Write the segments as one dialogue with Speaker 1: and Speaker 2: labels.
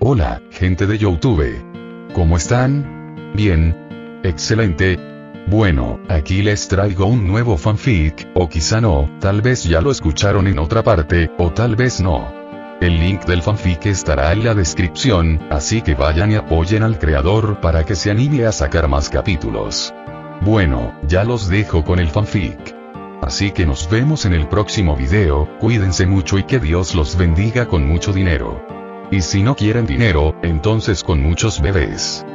Speaker 1: Hola, gente de YouTube. ¿Cómo están? Bien. Excelente. Bueno, aquí les traigo un nuevo fanfic, o quizá no, tal vez ya lo escucharon en otra parte, o tal vez no. El link del fanfic estará en la descripción, así que vayan y apoyen al creador para que se anime a sacar más capítulos. Bueno, ya los dejo con el fanfic. Así que nos vemos en el próximo video, cuídense mucho y que Dios los bendiga con mucho dinero. Y si no quieren dinero, entonces con muchos bebés.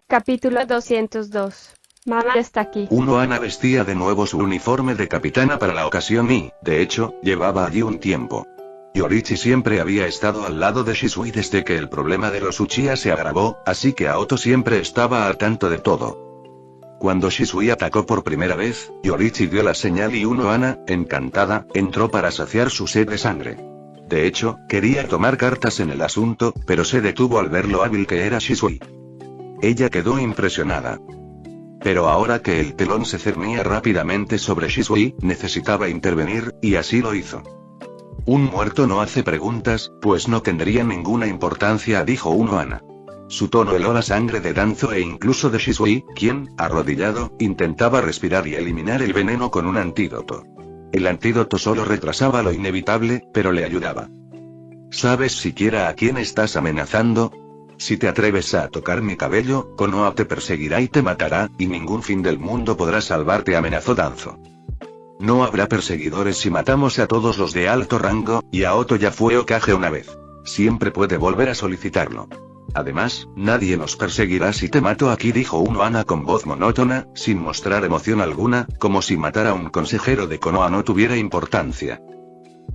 Speaker 2: Capítulo 202. Mamá está aquí.
Speaker 3: Ana vestía de nuevo su uniforme de capitana para la ocasión y, de hecho, llevaba allí un tiempo. Yorichi siempre había estado al lado de Shisui desde que el problema de los Uchiha se agravó, así que Aoto siempre estaba al tanto de todo. Cuando Shisui atacó por primera vez, Yorichi dio la señal y Ana, encantada, entró para saciar su sed de sangre. De hecho, quería tomar cartas en el asunto, pero se detuvo al ver lo hábil que era Shisui. Ella quedó impresionada. Pero ahora que el telón se cernía rápidamente sobre Shisui, necesitaba intervenir, y así lo hizo. Un muerto no hace preguntas, pues no tendría ninguna importancia, dijo Ana. Su tono heló la sangre de Danzo e incluso de Shisui, quien, arrodillado, intentaba respirar y eliminar el veneno con un antídoto. El antídoto solo retrasaba lo inevitable, pero le ayudaba. ¿Sabes siquiera a quién estás amenazando? Si te atreves a tocar mi cabello, Konoha te perseguirá y te matará, y ningún fin del mundo podrá salvarte, amenazó Danzo. No habrá perseguidores si matamos a todos los de alto rango, y Aoto ya fue Hokage una vez. Siempre puede volver a solicitarlo. Además, nadie nos perseguirá si te mato aquí, dijo Ana con voz monótona, sin mostrar emoción alguna, como si matar a un consejero de Konoha no tuviera importancia.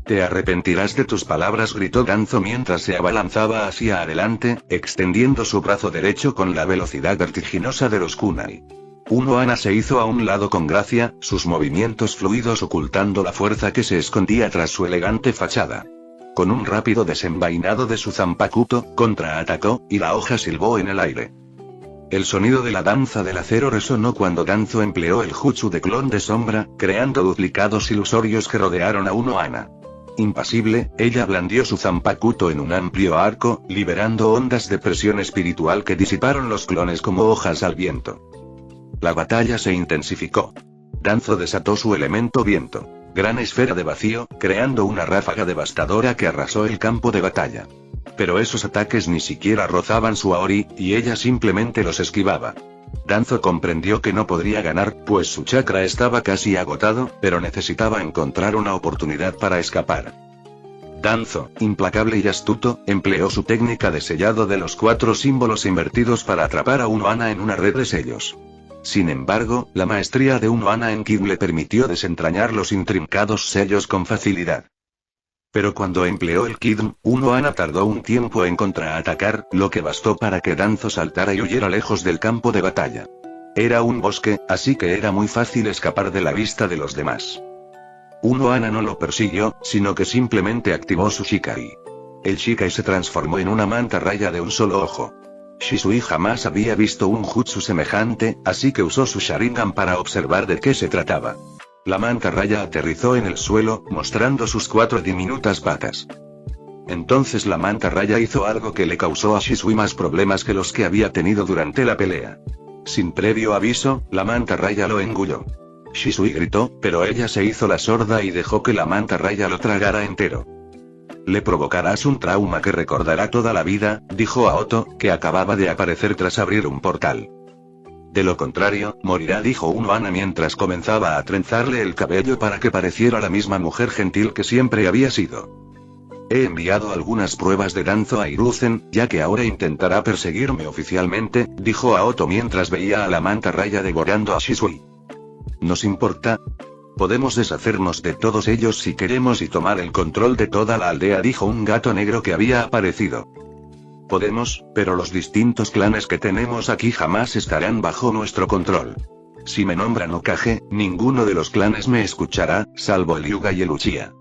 Speaker 3: Te arrepentirás de tus palabras, gritó Danzo mientras se abalanzaba hacia adelante, extendiendo su brazo derecho con la velocidad vertiginosa de los kunai. Ana se hizo a un lado con gracia, sus movimientos fluidos ocultando la fuerza que se escondía tras su elegante fachada. Con un rápido desenvainado de su Zanpakuto, contraatacó, y la hoja silbó en el aire. El sonido de la danza del acero resonó cuando Danzo empleó el jutsu de clon de sombra, creando duplicados ilusorios que rodearon a Ana. Impasible, ella blandió su Zanpakuto en un amplio arco, liberando ondas de presión espiritual que disiparon los clones como hojas al viento. La batalla se intensificó. Danzo desató su elemento viento. Gran esfera de vacío, creando una ráfaga devastadora que arrasó el campo de batalla. Pero esos ataques ni siquiera rozaban su Aori, y ella simplemente los esquivaba. Danzo comprendió que no podría ganar, pues su chakra estaba casi agotado, pero necesitaba encontrar una oportunidad para escapar. Danzo, implacable y astuto, empleó su técnica de sellado de los 4 símbolos invertidos para atrapar a Ana en una red de sellos. Sin embargo, la maestría de Ana en Kid le permitió desentrañar los intrincados sellos con facilidad. Pero cuando empleó el Kid, Ana tardó un tiempo en contraatacar, lo que bastó para que Danzo saltara y huyera lejos del campo de batalla. Era un bosque, así que era muy fácil escapar de la vista de los demás. Ana no lo persiguió, sino que simplemente activó su Shikai. El Shikai se transformó en una mantarraya de un solo ojo. Shisui jamás había visto un jutsu semejante, así que usó su Sharingan para observar de qué se trataba. La mantarraya aterrizó en el suelo, mostrando sus 4 diminutas patas. Entonces la mantarraya hizo algo que le causó a Shisui más problemas que los que había tenido durante la pelea. Sin previo aviso, la mantarraya lo engulló. Shisui gritó, pero ella se hizo la sorda y dejó que la mantarraya lo tragara entero. Le provocarás un trauma que recordará toda la vida, dijo Aoto, que acababa de aparecer tras abrir un portal. De lo contrario, morirá, dijo Ana mientras comenzaba a trenzarle el cabello para que pareciera la misma mujer gentil que siempre había sido. He enviado algunas pruebas de Danzo a Hiruzen, ya que ahora intentará perseguirme oficialmente, dijo Aoto mientras veía a la mantarraya devorando a Shisui. ¿Nos importa? Podemos deshacernos de todos ellos si queremos y tomar el control de toda la aldea, dijo un gato negro que había aparecido. Podemos, pero los distintos clanes que tenemos aquí jamás estarán bajo nuestro control. Si me nombran Hokage, ninguno de los clanes me escuchará, salvo el Hyuga y el Uchiha.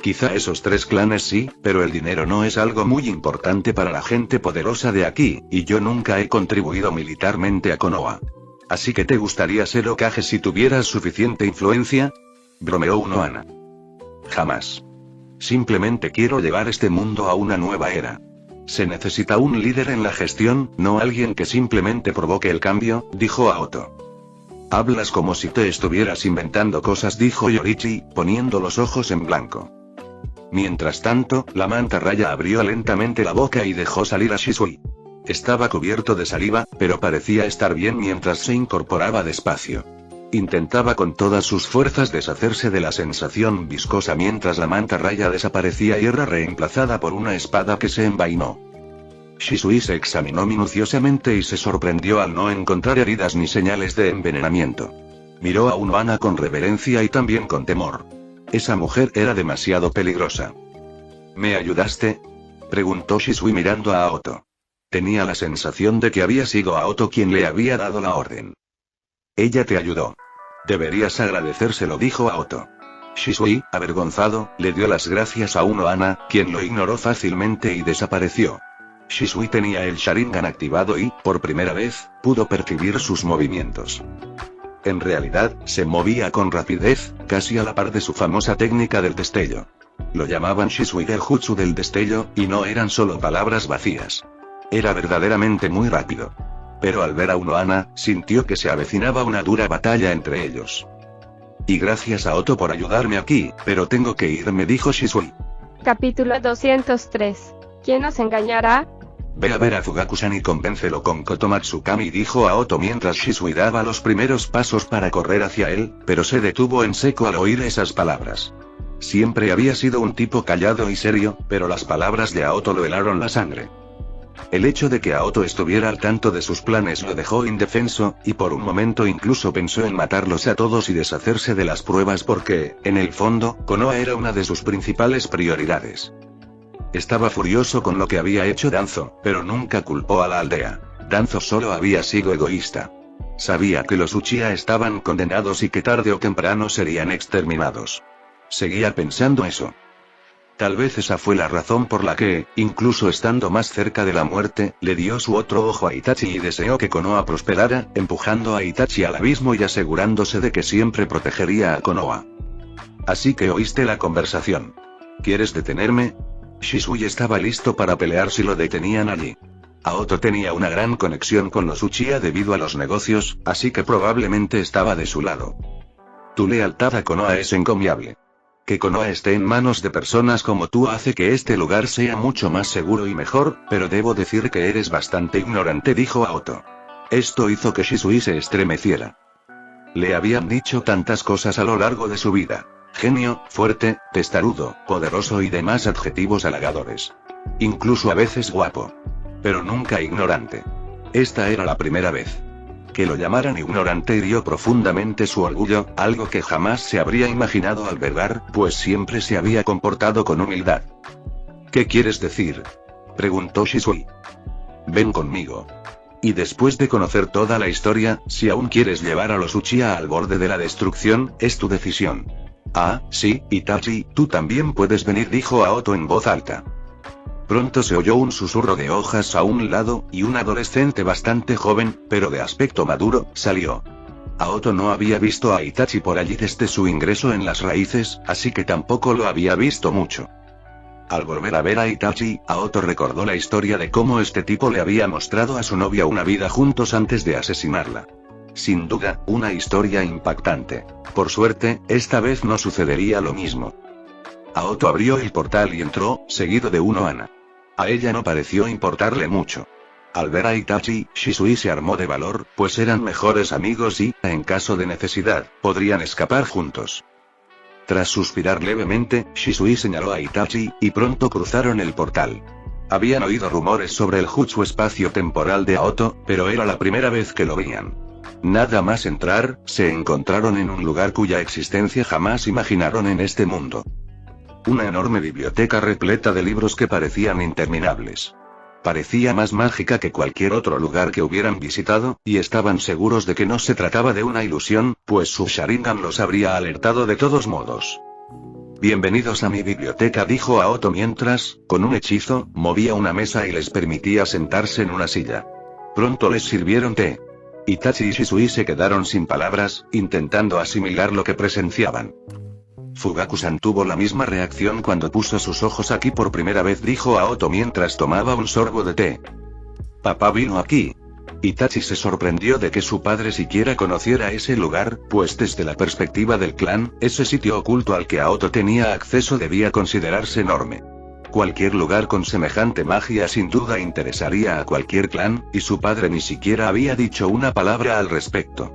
Speaker 3: Quizá esos 3 clanes sí, pero el dinero no es algo muy importante para la gente poderosa de aquí, y yo nunca he contribuido militarmente a Konoha. ¿Así que te gustaría ser Hokage si tuvieras suficiente influencia? Bromeó Ana. Jamás. Simplemente quiero llevar este mundo a una nueva era. Se necesita un líder en la gestión, no alguien que simplemente provoque el cambio, dijo Aoto. Hablas como si te estuvieras inventando cosas, dijo Yorichi, poniendo los ojos en blanco. Mientras tanto, la mantarraya abrió lentamente la boca y dejó salir a Shisui. Estaba cubierto de saliva, pero parecía estar bien mientras se incorporaba despacio. Intentaba con todas sus fuerzas deshacerse de la sensación viscosa mientras la mantarraya desaparecía y era reemplazada por una espada que se envainó. Shisui se examinó minuciosamente y se sorprendió al no encontrar heridas ni señales de envenenamiento. Miró a Unohana con reverencia y también con temor. Esa mujer era demasiado peligrosa. ¿Me ayudaste?, preguntó Shisui mirando a Aoto. Tenía la sensación de que había sido Aoto quien le había dado la orden. Ella te ayudó. Deberías agradecérselo, dijo Aoto. Shisui, avergonzado, le dio las gracias a Unohana, quien lo ignoró fácilmente y desapareció. Shisui tenía el Sharingan activado y, por primera vez, pudo percibir sus movimientos. En realidad, se movía con rapidez, casi a la par de su famosa técnica del destello. Lo llamaban Shisui Genjutsu del destello, y no eran solo palabras vacías. Era verdaderamente muy rápido. Pero al ver a Unohana, sintió que se avecinaba una dura batalla entre ellos. Y gracias a Aoto por ayudarme aquí, pero tengo que irme, dijo Shisui.
Speaker 2: Capítulo 203. ¿Quién nos engañará?
Speaker 3: Ve a ver a Fugaku-san y convéncelo con Kotomatsukami, dijo Aoto mientras Shisui daba los primeros pasos para correr hacia él, pero se detuvo en seco al oír esas palabras. Siempre había sido un tipo callado y serio, pero las palabras de Aoto lo helaron la sangre. El hecho de que Aoto estuviera al tanto de sus planes lo dejó indefenso, y por un momento incluso pensó en matarlos a todos y deshacerse de las pruebas porque, en el fondo, Konoha era una de sus principales prioridades. Estaba furioso con lo que había hecho Danzo, pero nunca culpó a la aldea. Danzo solo había sido egoísta. Sabía que los Uchiha estaban condenados y que tarde o temprano serían exterminados. Seguía pensando eso. Tal vez esa fue la razón por la que, incluso estando más cerca de la muerte, le dio su otro ojo a Itachi y deseó que Konoha prosperara, empujando a Itachi al abismo y asegurándose de que siempre protegería a Konoha. Así que oíste la conversación. ¿Quieres detenerme? Shisui estaba listo para pelear si lo detenían allí. Aoto tenía una gran conexión con los Uchiha debido a los negocios, así que probablemente estaba de su lado. Tu lealtad a Konoha es encomiable. Que Konoha esté en manos de personas como tú hace que este lugar sea mucho más seguro y mejor, pero debo decir que eres bastante ignorante, dijo Aoto. Esto hizo que Shisui se estremeciera. Le habían dicho tantas cosas a lo largo de su vida. Genio, fuerte, testarudo, poderoso y demás adjetivos halagadores. Incluso a veces guapo. Pero nunca ignorante. Esta era la primera vez. Que lo llamaran ignorante hirió profundamente su orgullo, algo que jamás se habría imaginado albergar, pues siempre se había comportado con humildad. ¿Qué quieres decir?, preguntó Shisui. Ven conmigo. Y después de conocer toda la historia, si aún quieres llevar a los Uchiha al borde de la destrucción, es tu decisión. Ah, sí, Itachi, tú también puedes venir, dijo Aoto en voz alta. Pronto se oyó un susurro de hojas a un lado, y un adolescente bastante joven, pero de aspecto maduro, salió. Aoto no había visto a Itachi por allí desde su ingreso en las raíces, así que tampoco lo había visto mucho. Al volver a ver a Itachi, Aoto recordó la historia de cómo este tipo le había mostrado a su novia una vida juntos antes de asesinarla. Sin duda, una historia impactante. Por suerte, esta vez no sucedería lo mismo. Aoto abrió el portal y entró, seguido de Unohana. A ella no pareció importarle mucho. Al ver a Itachi, Shisui se armó de valor, pues eran mejores amigos y, en caso de necesidad, podrían escapar juntos. Tras suspirar levemente, Shisui señaló a Itachi, y pronto cruzaron el portal. Habían oído rumores sobre el jutsu espacio-temporal de Aoto, pero era la primera vez que lo veían. Nada más entrar, se encontraron en un lugar cuya existencia jamás imaginaron en este mundo. Una enorme biblioteca repleta de libros que parecían interminables. Parecía más mágica que cualquier otro lugar que hubieran visitado, y estaban seguros de que no se trataba de una ilusión, pues su Sharingan los habría alertado de todos modos. Bienvenidos a mi biblioteca, dijo Aoto mientras, con un hechizo, movía una mesa y les permitía sentarse en una silla. Pronto les sirvieron té. Itachi y Shisui se quedaron sin palabras, intentando asimilar lo que presenciaban. Fugaku-san tuvo la misma reacción cuando puso sus ojos aquí por primera vez, dijo Aoto mientras tomaba un sorbo de té. Papá vino aquí. Itachi se sorprendió de que su padre siquiera conociera ese lugar, pues desde la perspectiva del clan, ese sitio oculto al que Aoto tenía acceso debía considerarse enorme. Cualquier lugar con semejante magia sin duda interesaría a cualquier clan, y su padre ni siquiera había dicho una palabra al respecto.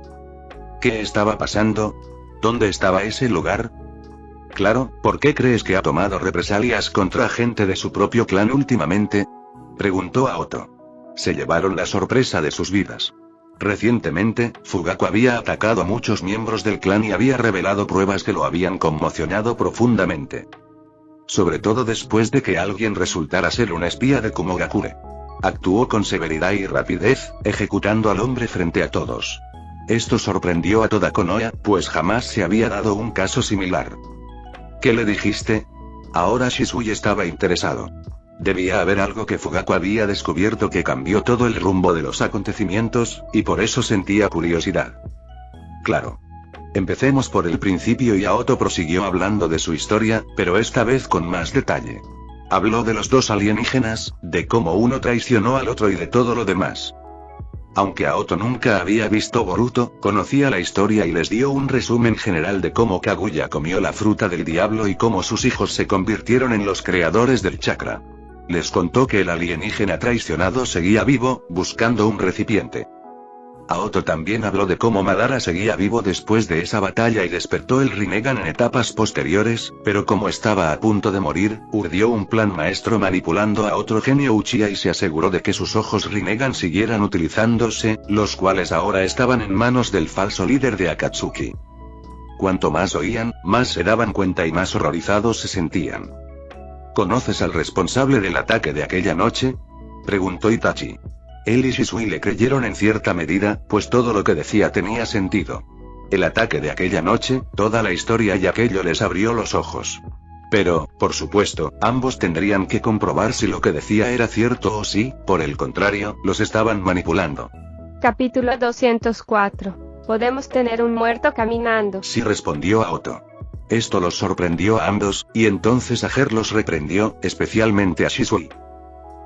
Speaker 3: ¿Qué estaba pasando? ¿Dónde estaba ese lugar? Claro, ¿por qué crees que ha tomado represalias contra gente de su propio clan últimamente? Preguntó Aoto. Se llevaron la sorpresa de sus vidas. Recientemente, Fugaku había atacado a muchos miembros del clan y había revelado pruebas que lo habían conmocionado profundamente. Sobre todo después de que alguien resultara ser un espía de Kumogakure. Actuó con severidad y rapidez, ejecutando al hombre frente a todos. Esto sorprendió a toda Konoha, pues jamás se había dado un caso similar. ¿Qué le dijiste? Ahora Shisui estaba interesado. Debía haber algo que Fugaku había descubierto que cambió todo el rumbo de los acontecimientos, y por eso sentía curiosidad. Claro. Empecemos por el principio y Aoto prosiguió hablando de su historia, pero esta vez con más detalle. Habló de los dos alienígenas, de cómo uno traicionó al otro y de todo lo demás. Aunque Aoto nunca había visto Boruto, conocía la historia y les dio un resumen general de cómo Kaguya comió la fruta del diablo y cómo sus hijos se convirtieron en los creadores del chakra. Les contó que el alienígena traicionado seguía vivo, buscando un recipiente. Aoto también habló de cómo Madara seguía vivo después de esa batalla y despertó el Rinnegan en etapas posteriores, pero como estaba a punto de morir, urdió un plan maestro manipulando a otro genio Uchiha y se aseguró de que sus ojos Rinnegan siguieran utilizándose, los cuales ahora estaban en manos del falso líder de Akatsuki. Cuanto más oían, más se daban cuenta y más horrorizados se sentían. ¿Conoces al responsable del ataque de aquella noche? Preguntó Itachi. Él y Shisui le creyeron en cierta medida, pues todo lo que decía tenía sentido. El ataque de aquella noche, toda la historia y aquello les abrió los ojos. Pero, por supuesto, ambos tendrían que comprobar si lo que decía era cierto o si, por el contrario, los estaban manipulando.
Speaker 2: Capítulo 204. ¿Podemos tener un muerto caminando?
Speaker 3: Sí, respondió Aoto. Esto los sorprendió a ambos, y entonces Ager los reprendió, especialmente a Shisui.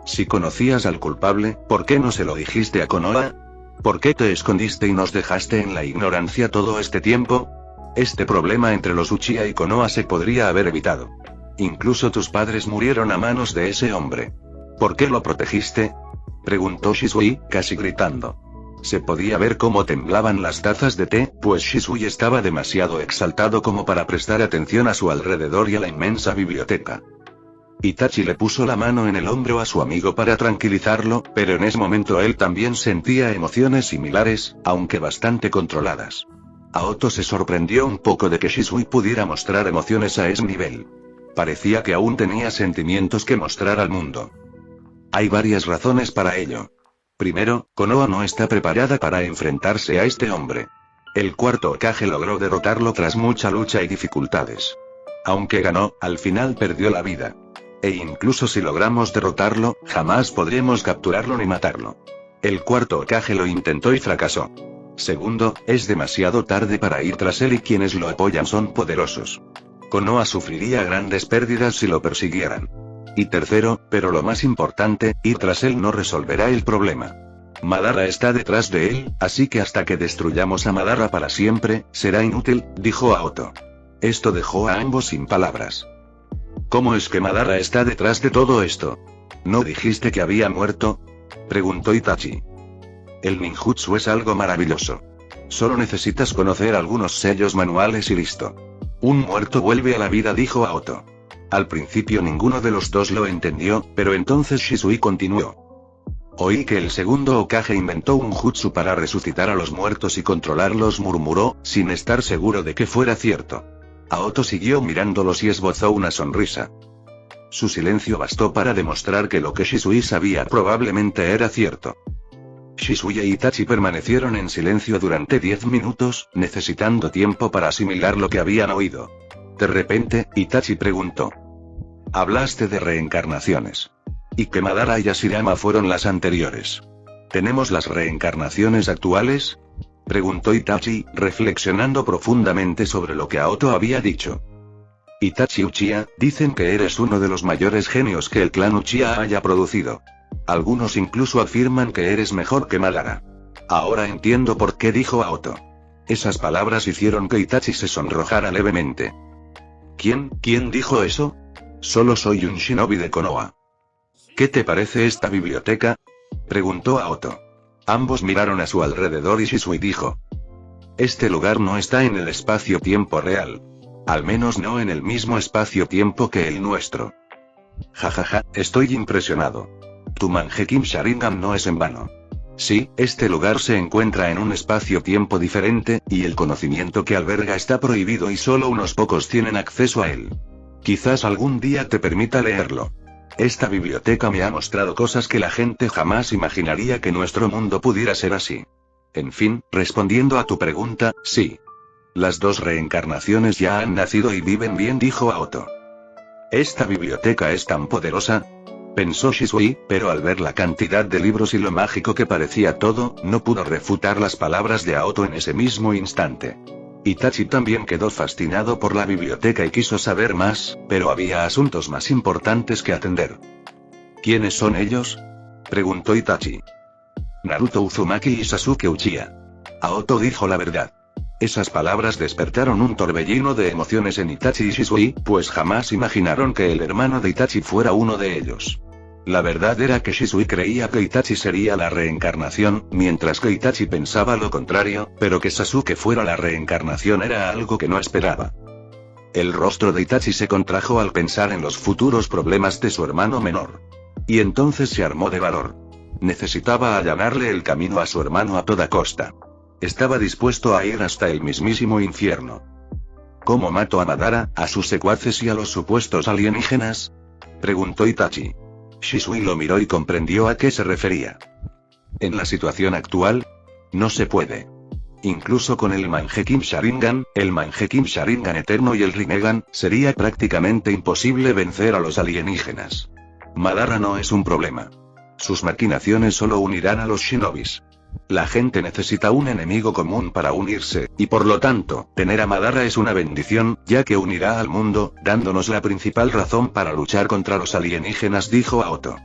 Speaker 3: Si conocías al culpable, ¿por qué no se lo dijiste a Konoha? ¿Por qué te escondiste y nos dejaste en la ignorancia todo este tiempo? Este problema entre los Uchiha y Konoha se podría haber evitado. Incluso tus padres murieron a manos de ese hombre. ¿Por qué lo protegiste? Preguntó Shisui, casi gritando. Se podía ver cómo temblaban las tazas de té, pues Shisui estaba demasiado exaltado como para prestar atención a su alrededor y a la inmensa biblioteca. Itachi le puso la mano en el hombro a su amigo para tranquilizarlo, pero en ese momento él también sentía emociones similares, aunque bastante controladas. Aoto se sorprendió un poco de que Shisui pudiera mostrar emociones a ese nivel. Parecía que aún tenía sentimientos que mostrar al mundo. Hay varias razones para ello. Primero, Konoha no está preparada para enfrentarse a este hombre. El cuarto Hokage logró derrotarlo tras mucha lucha y dificultades. Aunque ganó, al final perdió la vida. E incluso si logramos derrotarlo, jamás podremos capturarlo ni matarlo. El cuarto Hokage lo intentó y fracasó. Segundo, es demasiado tarde para ir tras él y quienes lo apoyan son poderosos. Konoha sufriría grandes pérdidas si lo persiguieran. Y tercero, pero lo más importante, ir tras él no resolverá el problema. Madara está detrás de él, así que hasta que destruyamos a Madara para siempre, será inútil, dijo Aoto. Esto dejó a ambos sin palabras. ¿Cómo es que Madara está detrás de todo esto? ¿No dijiste que había muerto? Preguntó Itachi. El ninjutsu es algo maravilloso. Solo necesitas conocer algunos sellos manuales y listo. Un muerto vuelve a la vida, dijo Aoto. Al principio ninguno de los dos lo entendió, pero entonces Shisui continuó. Oí que el segundo Hokage inventó un jutsu para resucitar a los muertos y controlarlos, murmuró, sin estar seguro de que fuera cierto. Aoto siguió mirándolos y esbozó una sonrisa. Su silencio bastó para demostrar que lo que Shisui sabía probablemente era cierto. Shisui e Itachi permanecieron en silencio durante 10 minutos, necesitando tiempo para asimilar lo que habían oído. De repente, Itachi preguntó. Hablaste de reencarnaciones. ¿Y que Madara y Hashirama fueron las anteriores? ¿Tenemos las reencarnaciones actuales? Preguntó Itachi, reflexionando profundamente sobre lo que Aoto había dicho. Itachi Uchiha, dicen que eres uno de los mayores genios que el clan Uchiha haya producido. Algunos incluso afirman que eres mejor que Madara. Ahora entiendo por qué dijo Aoto. Esas palabras hicieron que Itachi se sonrojara levemente. ¿Quién dijo eso? Solo soy un shinobi de Konoha. ¿Qué te parece esta biblioteca? Preguntó Aoto. Ambos miraron a su alrededor y Shisui dijo. Este lugar no está en el espacio-tiempo real. Al menos no en el mismo espacio-tiempo que el nuestro. Jajaja, estoy impresionado. Tu Mangekyou Sharingan no es en vano. Sí, este lugar se encuentra en un espacio-tiempo diferente, y el conocimiento que alberga está prohibido y solo unos pocos tienen acceso a él. Quizás algún día te permita leerlo. Esta biblioteca me ha mostrado cosas que la gente jamás imaginaría que nuestro mundo pudiera ser así. En fin, respondiendo a tu pregunta, sí. Las dos reencarnaciones ya han nacido y viven bien, dijo Aoto. ¿Esta biblioteca es tan poderosa? Pensó Shisui, pero al ver la cantidad de libros y lo mágico que parecía todo, no pudo refutar las palabras de Aoto en ese mismo instante. Itachi también quedó fascinado por la biblioteca y quiso saber más, pero había asuntos más importantes que atender. ¿Quiénes son ellos? Preguntó Itachi. Naruto Uzumaki y Sasuke Uchiha. Aoto dijo la verdad. Esas palabras despertaron un torbellino de emociones en Itachi y Shisui, pues jamás imaginaron que el hermano de Itachi fuera uno de ellos. La verdad era que Shisui creía que Itachi sería la reencarnación, mientras que Itachi pensaba lo contrario, pero que Sasuke fuera la reencarnación era algo que no esperaba. El rostro de Itachi se contrajo al pensar en los futuros problemas de su hermano menor. Y entonces se armó de valor. Necesitaba allanarle el camino a su hermano a toda costa. Estaba dispuesto a ir hasta el mismísimo infierno. ¿Cómo mató a Madara, a sus secuaces y a los supuestos alienígenas? Preguntó Itachi. Shisui lo miró y comprendió a qué se refería. En la situación actual, no se puede. Incluso con el Mangekyou Sharingan, el Mangekyou Sharingan eterno y el Rinnegan, sería prácticamente imposible vencer a los alienígenas. Madara no es un problema. Sus maquinaciones solo unirán a los shinobis. La gente necesita un enemigo común para unirse, y por lo tanto, tener a Madara es una bendición, ya que unirá al mundo, dándonos la principal razón para luchar contra los alienígenas, dijo Aoto.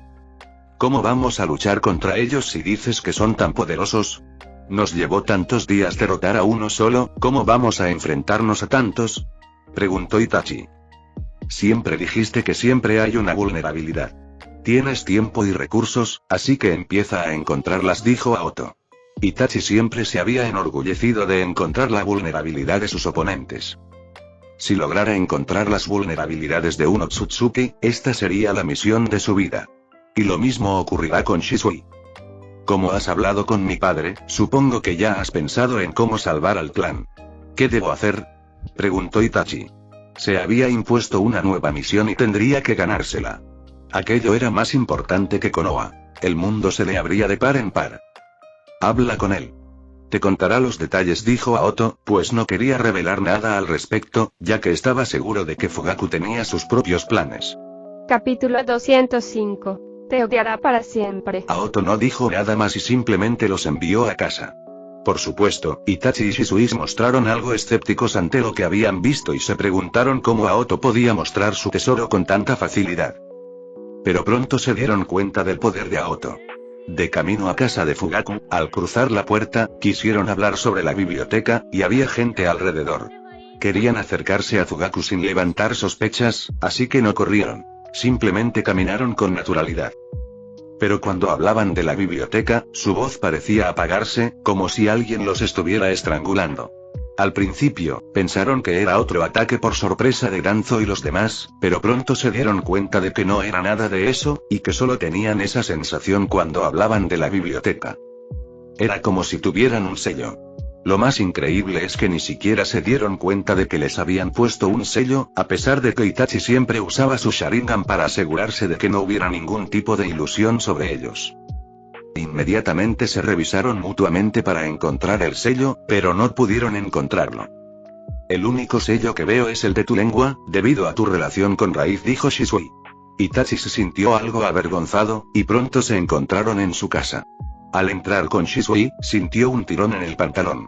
Speaker 3: ¿Cómo vamos a luchar contra ellos si dices que son tan poderosos? Nos llevó tantos días derrotar a uno solo, ¿cómo vamos a enfrentarnos a tantos? Preguntó Itachi. Siempre dijiste que siempre hay una vulnerabilidad. Tienes tiempo y recursos, así que empieza a encontrarlas, dijo Aoto. Itachi siempre se había enorgullecido de encontrar la vulnerabilidad de sus oponentes. Si lograra encontrar las vulnerabilidades de un Otsutsuki, esta sería la misión de su vida. Y lo mismo ocurrirá con Shisui. Como has hablado con mi padre, supongo que ya has pensado en cómo salvar al clan. ¿Qué debo hacer? Preguntó Itachi. Se había impuesto una nueva misión y tendría que ganársela. Aquello era más importante que Konoha. El mundo se le abría de par en par. Habla con él. Te contará los detalles, dijo Aoto, pues no quería revelar nada al respecto, ya que estaba seguro de que Fugaku tenía sus propios planes.
Speaker 2: Capítulo 205. Te odiará para siempre.
Speaker 3: Aoto no dijo nada más y simplemente los envió a casa. Por supuesto, Itachi y Shisui mostraron algo escépticos ante lo que habían visto y se preguntaron cómo Aoto podía mostrar su tesoro con tanta facilidad. Pero pronto se dieron cuenta del poder de Aoto. De camino a casa de Fugaku, al cruzar la puerta, quisieron hablar sobre la biblioteca, y había gente alrededor. Querían acercarse a Fugaku sin levantar sospechas, así que no corrieron. Simplemente caminaron con naturalidad. Pero cuando hablaban de la biblioteca, su voz parecía apagarse, como si alguien los estuviera estrangulando. Al principio, pensaron que era otro ataque por sorpresa de Danzo y los demás, pero pronto se dieron cuenta de que no era nada de eso, y que solo tenían esa sensación cuando hablaban de la biblioteca. Era como si tuvieran un sello. Lo más increíble es que ni siquiera se dieron cuenta de que les habían puesto un sello, a pesar de que Itachi siempre usaba su Sharingan para asegurarse de que no hubiera ningún tipo de ilusión sobre ellos. Inmediatamente se revisaron mutuamente para encontrar el sello, pero no pudieron encontrarlo. El único sello que veo es el de tu lengua, debido a tu relación con Raíz, dijo Shisui. Itachi se sintió algo avergonzado, y pronto se encontraron en su casa. Al entrar con Shisui, sintió un tirón en el pantalón.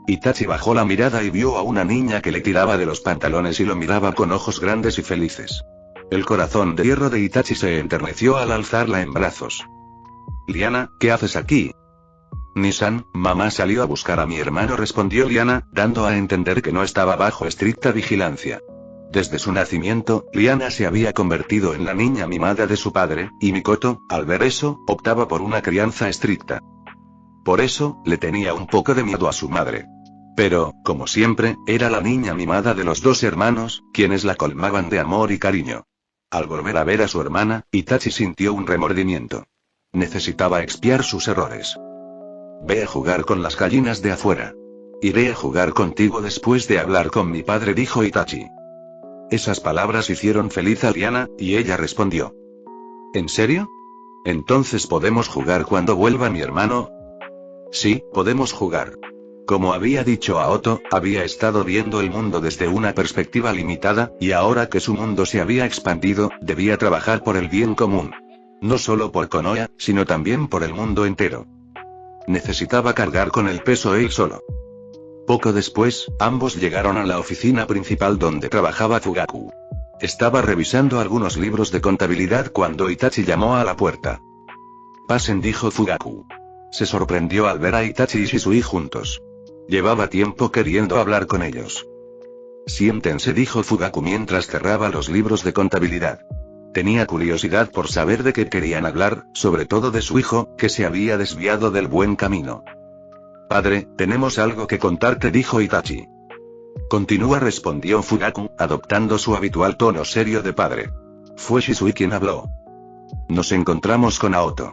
Speaker 3: Itachi bajó la mirada y vio a una niña que le tiraba de los pantalones y lo miraba con ojos grandes y felices. El corazón de hierro de Itachi se enterneció al alzarla en brazos. Liana, ¿qué haces aquí? Nissan, mamá salió a buscar a mi hermano, respondió Liana, dando a entender que no estaba bajo estricta vigilancia. Desde su nacimiento, Liana se había convertido en la niña mimada de su padre, y Mikoto, al ver eso, optaba por una crianza estricta. Por eso, le tenía un poco de miedo a su madre. Pero, como siempre, era la niña mimada de los dos hermanos, quienes la colmaban de amor y cariño. Al volver a ver a su hermana, Itachi sintió un remordimiento. Necesitaba expiar sus errores. Ve a jugar con las gallinas de afuera. Iré a jugar contigo después de hablar con mi padre, dijo Itachi. Esas palabras hicieron feliz a Liana, y ella respondió. ¿En serio? ¿Entonces podemos jugar cuando vuelva mi hermano? Sí, podemos jugar. Como había dicho a Otto, había estado viendo el mundo desde una perspectiva limitada, y ahora que su mundo se había expandido, debía trabajar por el bien común. No solo por Konoha, sino también por el mundo entero. Necesitaba cargar con el peso él solo. Poco después, ambos llegaron a la oficina principal donde trabajaba Fugaku. Estaba revisando algunos libros de contabilidad cuando Itachi llamó a la puerta. Pasen, dijo Fugaku. Se sorprendió al ver a Itachi y Shisui juntos. Llevaba tiempo queriendo hablar con ellos. Siéntense, dijo Fugaku mientras cerraba los libros de contabilidad. Tenía curiosidad por saber de qué querían hablar, sobre todo de su hijo, que se había desviado del buen camino. Padre, tenemos algo que contarte, dijo Itachi. Continúa, respondió Fugaku, adoptando su habitual tono serio de padre. Fue Shisui quien habló. Nos encontramos con Aoto.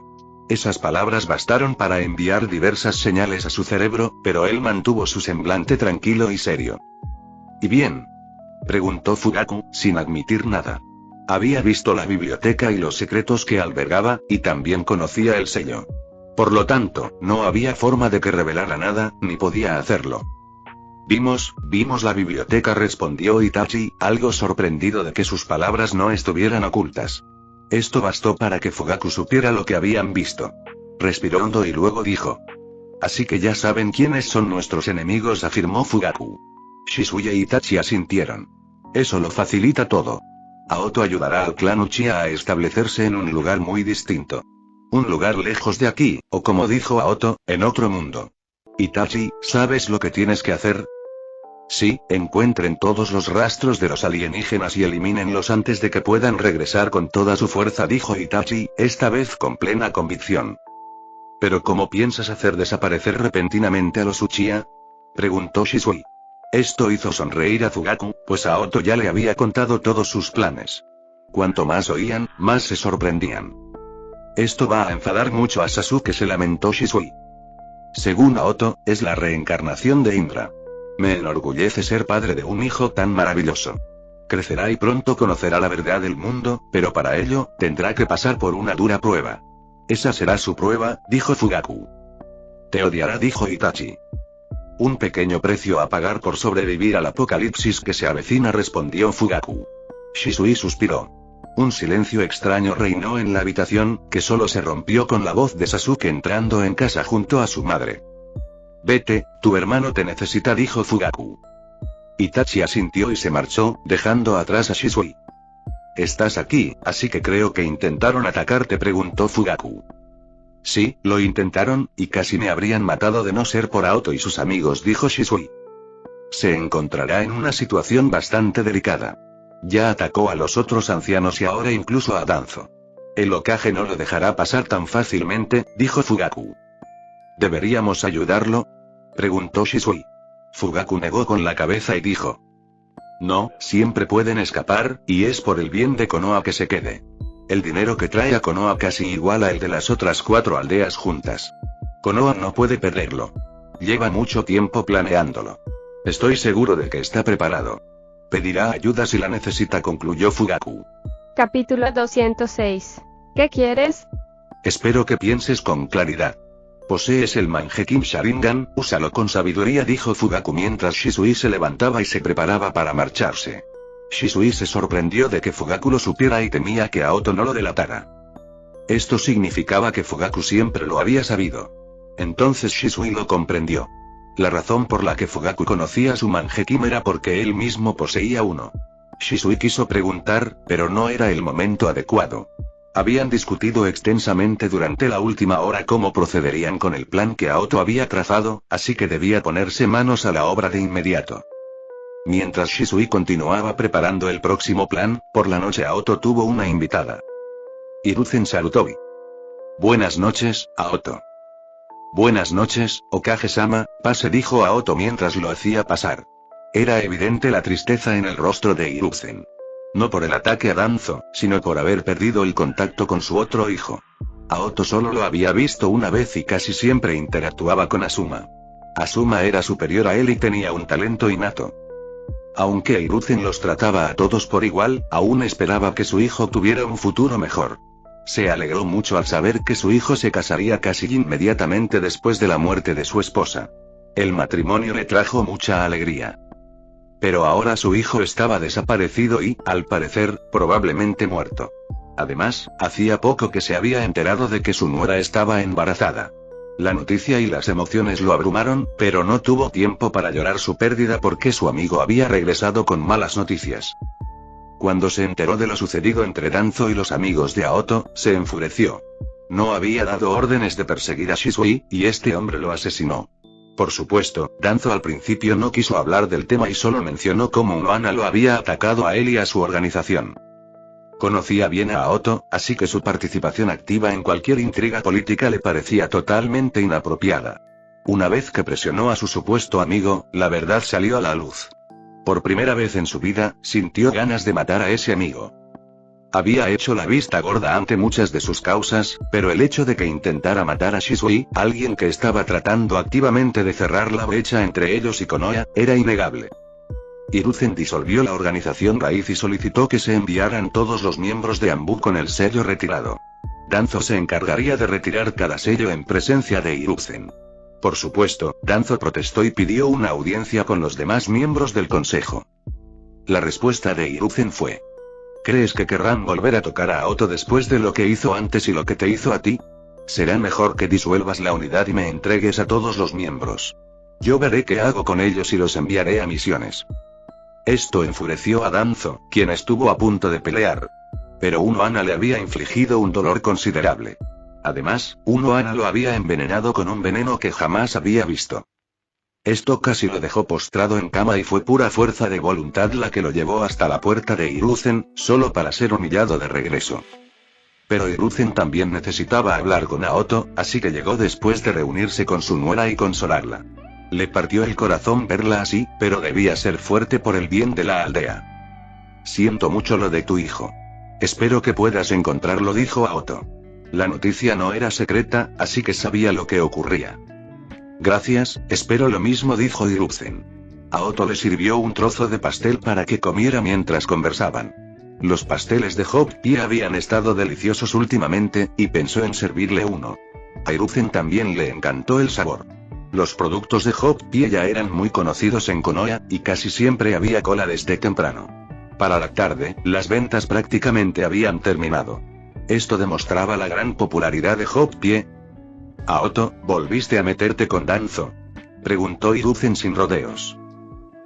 Speaker 3: Esas palabras bastaron para enviar diversas señales a su cerebro, pero él mantuvo su semblante tranquilo y serio. ¿Y bien? Preguntó Fugaku, sin admitir nada. Había visto la biblioteca y los secretos que albergaba, y también conocía el sello. Por lo tanto, no había forma de que revelara nada, ni podía hacerlo. Vimos la biblioteca, respondió Itachi, algo sorprendido de que sus palabras no estuvieran ocultas. Esto bastó para que Fugaku supiera lo que habían visto. Respiró hondo y luego dijo. Así que ya saben quiénes son nuestros enemigos, afirmó Fugaku. Shisui y Itachi asintieron. Eso lo facilita todo. Aoto ayudará al clan Uchiha a establecerse en un lugar muy distinto. Un lugar lejos de aquí, o como dijo Aoto, en otro mundo. Itachi, ¿sabes lo que tienes que hacer? Sí, encuentren todos los rastros de los alienígenas y elimínenlos antes de que puedan regresar con toda su fuerza, dijo Itachi, esta vez con plena convicción. ¿Pero cómo piensas hacer desaparecer repentinamente a los Uchiha? Preguntó Shisui. Esto hizo sonreír a Fugaku, pues Aoto ya le había contado todos sus planes. Cuanto más oían, más se sorprendían. Esto va a enfadar mucho a Sasuke, se lamentó Shisui. Según Aoto, es la reencarnación de Indra. Me enorgullece ser padre de un hijo tan maravilloso. Crecerá y pronto conocerá la verdad del mundo, pero para ello, tendrá que pasar por una dura prueba. Esa será su prueba, dijo Fugaku. Te odiará, dijo Itachi. Un pequeño precio a pagar por sobrevivir al apocalipsis que se avecina, respondió Fugaku. Shisui suspiró. Un silencio extraño reinó en la habitación, que solo se rompió con la voz de Sasuke entrando en casa junto a su madre. Vete, tu hermano te necesita, dijo Fugaku. Itachi asintió y se marchó, dejando atrás a Shisui. Estás aquí, así que creo que intentaron atacarte, preguntó Fugaku. Sí, lo intentaron, y casi me habrían matado de no ser por Aoto y sus amigos, dijo Shisui. Se encontrará en una situación bastante delicada. Ya atacó a los otros ancianos y ahora incluso a Danzo. El Hokage no lo dejará pasar tan fácilmente, dijo Fugaku. ¿Deberíamos ayudarlo? Preguntó Shisui. Fugaku negó con la cabeza y dijo. No, siempre pueden escapar, y es por el bien de Konoha que se quede. El dinero que trae a Konoha casi iguala el de las otras 4 aldeas juntas. Konoha no puede perderlo. Lleva mucho tiempo planeándolo. Estoy seguro de que está preparado. Pedirá ayuda si la necesita, concluyó Fugaku.
Speaker 2: Capítulo 206. ¿Qué quieres?
Speaker 3: Espero que pienses con claridad. Posees el Mangekyou Sharingan, úsalo con sabiduría, dijo Fugaku mientras Shisui se levantaba y se preparaba para marcharse. Shisui se sorprendió de que Fugaku lo supiera y temía que Aoto no lo delatara. Esto significaba que Fugaku siempre lo había sabido. Entonces Shisui lo comprendió. La razón por la que Fugaku conocía su Mangekyou era porque él mismo poseía uno. Shisui quiso preguntar, pero no era el momento adecuado. Habían discutido extensamente durante la última hora cómo procederían con el plan que Aoto había trazado, así que debía ponerse manos a la obra de inmediato. Mientras Shisui continuaba preparando el próximo plan, por la noche Aoto tuvo una invitada. Hiruzen Sarutobi. Buenas noches, Aoto. Buenas noches, Okage-sama, pase, dijo Aoto mientras lo hacía pasar. Era evidente la tristeza en el rostro de Hiruzen. No por el ataque a Danzo, sino por haber perdido el contacto con su otro hijo. Aoto solo lo había visto una vez y casi siempre interactuaba con Asuma. Asuma era superior a él y tenía un talento innato. Aunque Hiruzen los trataba a todos por igual, aún esperaba que su hijo tuviera un futuro mejor. Se alegró mucho al saber que su hijo se casaría casi inmediatamente después de la muerte de su esposa. El matrimonio le trajo mucha alegría. Pero ahora su hijo estaba desaparecido y, al parecer, probablemente muerto. Además, hacía poco que se había enterado de que su nuera estaba embarazada. La noticia y las emociones lo abrumaron, pero no tuvo tiempo para llorar su pérdida porque su amigo había regresado con malas noticias. Cuando se enteró de lo sucedido entre Danzo y los amigos de Aoto, se enfureció. No había dado órdenes de perseguir a Shisui, y este hombre lo asesinó. Por supuesto, Danzo al principio no quiso hablar del tema y solo mencionó cómo Unohana lo había atacado a él y a su organización. Conocía bien a Aoto, así que su participación activa en cualquier intriga política le parecía totalmente inapropiada. Una vez que presionó a su supuesto amigo, la verdad salió a la luz. Por primera vez en su vida, sintió ganas de matar a ese amigo. Había hecho la vista gorda ante muchas de sus causas, pero el hecho de que intentara matar a Shisui, alguien que estaba tratando activamente de cerrar la brecha entre ellos y Konoha, era innegable. Hiruzen disolvió la organización raíz y solicitó que se enviaran todos los miembros de Anbu con el sello retirado. Danzo se encargaría de retirar cada sello en presencia de Hiruzen. Por supuesto, Danzo protestó y pidió una audiencia con los demás miembros del consejo. La respuesta de Hiruzen fue: ¿crees que querrán volver a tocar a Aoto después de lo que hizo antes y lo que te hizo a ti? Será mejor que disuelvas la unidad y me entregues a todos los miembros. Yo veré qué hago con ellos y los enviaré a misiones. Esto enfureció a Danzo, quien estuvo a punto de pelear. Pero Unohana le había infligido un dolor considerable. Además, Unohana lo había envenenado con un veneno que jamás había visto. Esto casi lo dejó postrado en cama y fue pura fuerza de voluntad la que lo llevó hasta la puerta de Hiruzen, solo para ser humillado de regreso. Pero Hiruzen también necesitaba hablar con Aoto, así que llegó después de reunirse con su nuera y consolarla. Le partió el corazón verla así, pero debía ser fuerte por el bien de la aldea. Siento mucho lo de tu hijo. Espero que puedas encontrarlo, dijo Aoto. La noticia no era secreta, así que sabía lo que ocurría. Gracias, espero lo mismo, dijo Hiruzen. Aoto le sirvió un trozo de pastel para que comiera mientras conversaban. Los pasteles de Hop Pie habían estado deliciosos últimamente, y pensó en servirle uno. A Hiruzen también le encantó el sabor. Los productos de Hop Pie ya eran muy conocidos en Konoha, y casi siempre había cola desde temprano. Para la tarde, las ventas prácticamente habían terminado. Esto demostraba la gran popularidad de Hop Pie. Aoto, ¿volviste a meterte con Danzo?, preguntó Hiruzen sin rodeos.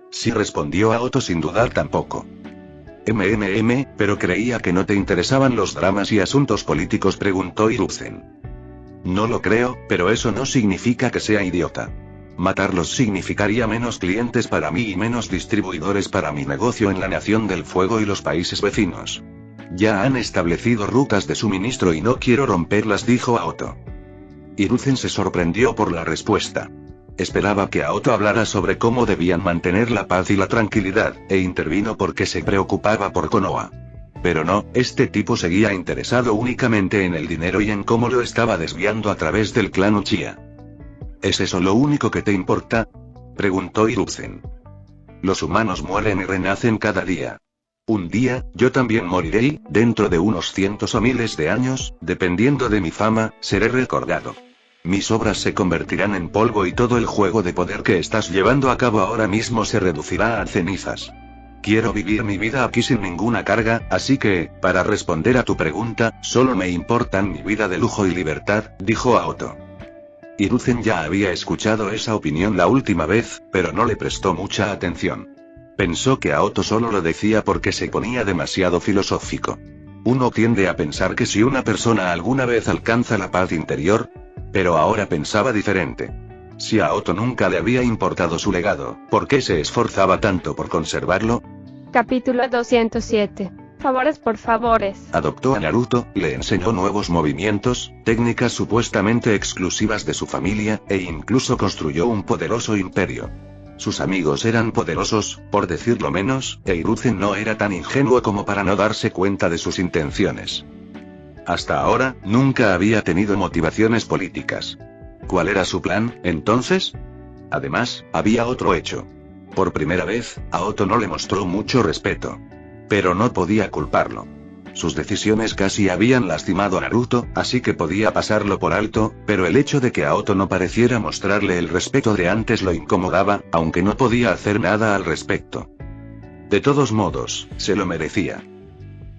Speaker 3: Sí, respondió Aoto sin dudar tampoco. Pero creía que no te interesaban los dramas y asuntos políticos, preguntó Hiruzen. No lo creo, pero eso no significa que sea idiota. Matarlos significaría menos clientes para mí y menos distribuidores para mi negocio en la Nación del Fuego y los países vecinos. Ya han establecido rutas de suministro y no quiero romperlas, dijo Aoto. Hiruzen se sorprendió por la respuesta. Esperaba que Aoto hablara sobre cómo debían mantener la paz y la tranquilidad, e intervino porque se preocupaba por Konoha. Pero no, este tipo seguía interesado únicamente en el dinero y en cómo lo estaba desviando a través del clan Uchiha. ¿Es eso lo único que te importa?, preguntó Hiruzen. Los humanos mueren y renacen cada día. Un día, yo también moriré y, dentro de unos cientos o miles de años, dependiendo de mi fama, seré recordado. Mis obras se convertirán en polvo y todo el juego de poder que estás llevando a cabo ahora mismo se reducirá a cenizas. Quiero vivir mi vida aquí sin ninguna carga, así que, para responder a tu pregunta, solo me importan mi vida de lujo y libertad, dijo Aoto. Hiruzen ya había escuchado esa opinión la última vez, pero no le prestó mucha atención. Pensó que Aoto solo lo decía porque se ponía demasiado filosófico. Uno tiende a pensar que si una persona alguna vez alcanza la paz interior, pero ahora pensaba diferente. Si a Aoto nunca le había importado su legado, ¿por qué se esforzaba tanto por conservarlo?
Speaker 2: Capítulo 207. Favores por favores.
Speaker 3: Adoptó a Naruto, le enseñó nuevos movimientos, técnicas supuestamente exclusivas de su familia, e incluso construyó un poderoso imperio. Sus amigos eran poderosos, por decirlo menos, e Hiruzen no era tan ingenuo como para no darse cuenta de sus intenciones. Hasta ahora, nunca había tenido motivaciones políticas. ¿Cuál era su plan, entonces? Además, había otro hecho. Por primera vez, Aoto no le mostró mucho respeto. Pero no podía culparlo. Sus decisiones casi habían lastimado a Naruto, así que podía pasarlo por alto, pero el hecho de que Aoto no pareciera mostrarle el respeto de antes lo incomodaba, aunque no podía hacer nada al respecto. De todos modos, se lo merecía.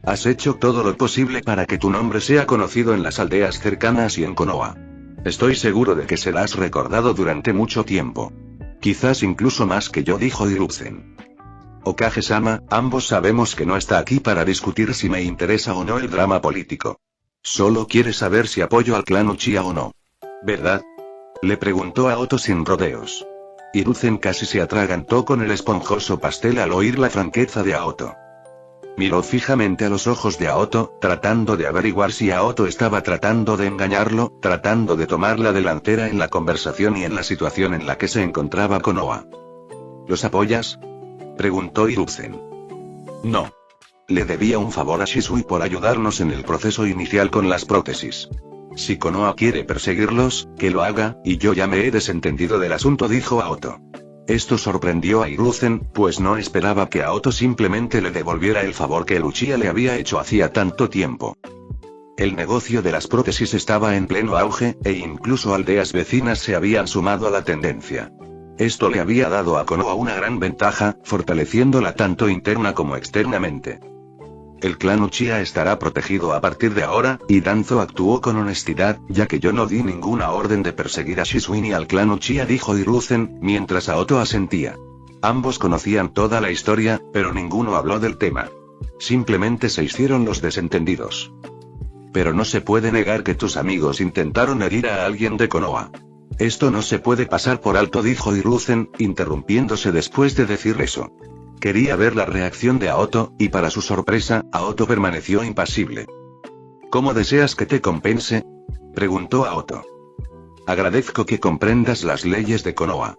Speaker 3: Has hecho todo lo posible para que tu nombre sea conocido en las aldeas cercanas y en Konoha. Estoy seguro de que serás recordado durante mucho tiempo. Quizás incluso más que yo, dijo Hiruzen. Okage-sama, ambos sabemos que no está aquí para discutir si me interesa o no el drama político. Solo quiere saber si apoyo al clan Uchiha o no. ¿Verdad? Le preguntó a Aoto sin rodeos. Hiruzen casi se atragantó con el esponjoso pastel al oír la franqueza de Aoto. Miró fijamente a los ojos de Aoto, tratando de averiguar si Aoto estaba tratando de engañarlo, tratando de tomar la delantera en la conversación y en la situación en la que se encontraba Konoha. ¿Los apoyas?, preguntó Hiruzen. No. Le debía un favor a Shisui por ayudarnos en el proceso inicial con las prótesis. Si Konoha quiere perseguirlos, que lo haga, y yo ya me he desentendido del asunto, dijo Aoto. Esto sorprendió a Hiruzen, pues no esperaba que Aoto simplemente le devolviera el favor que el Uchiha le había hecho hacía tanto tiempo. El negocio de las prótesis estaba en pleno auge, e incluso aldeas vecinas se habían sumado a la tendencia. Esto le había dado a Konoha una gran ventaja, fortaleciéndola tanto interna como externamente. El clan Uchiha estará protegido a partir de ahora, y Danzo actuó con honestidad, ya que yo no di ninguna orden de perseguir a Shisui ni al clan Uchiha, dijo Hiruzen, mientras Aoto asentía. Ambos conocían toda la historia, pero ninguno habló del tema. Simplemente se hicieron los desentendidos. Pero no se puede negar que tus amigos intentaron herir a alguien de Konoha. Esto no se puede pasar por alto, dijo Hiruzen, interrumpiéndose después de decir eso. Quería ver la reacción de Aoto, y para su sorpresa, Aoto permaneció impasible. ¿Cómo deseas que te compense?, preguntó Aoto. Agradezco que comprendas las leyes de Konoha.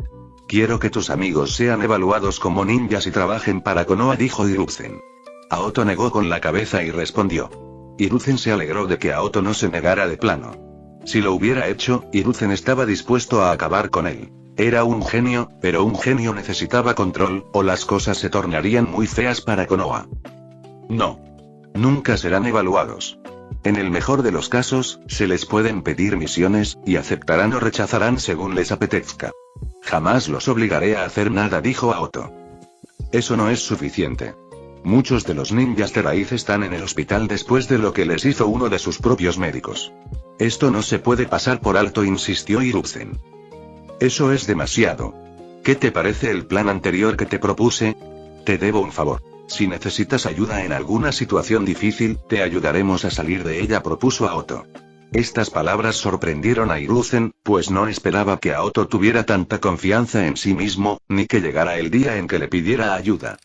Speaker 3: Quiero que tus amigos sean evaluados como ninjas y trabajen para Konoha, dijo Hiruzen. Aoto negó con la cabeza y respondió. Hiruzen se alegró de que Aoto no se negara de plano. Si lo hubiera hecho, Hiruzen estaba dispuesto a acabar con él. Era un genio, pero un genio necesitaba control, o las cosas se tornarían muy feas para Konoha. No. Nunca serán evaluados. En el mejor de los casos, se les pueden pedir misiones, y aceptarán o rechazarán según les apetezca. Jamás los obligaré a hacer nada, dijo Aoto. Eso no es suficiente. Muchos de los ninjas de raíz están en el hospital después de lo que les hizo uno de sus propios médicos. Esto no se puede pasar por alto, insistió Hiruzen. Eso es demasiado. ¿Qué te parece el plan anterior que te propuse? Te debo un favor. Si necesitas ayuda en alguna situación difícil, te ayudaremos a salir de ella, propuso Aoto. Estas palabras sorprendieron a Hiruzen, pues no esperaba que Aoto tuviera tanta confianza en sí mismo, ni que llegara el día en que le pidiera ayuda.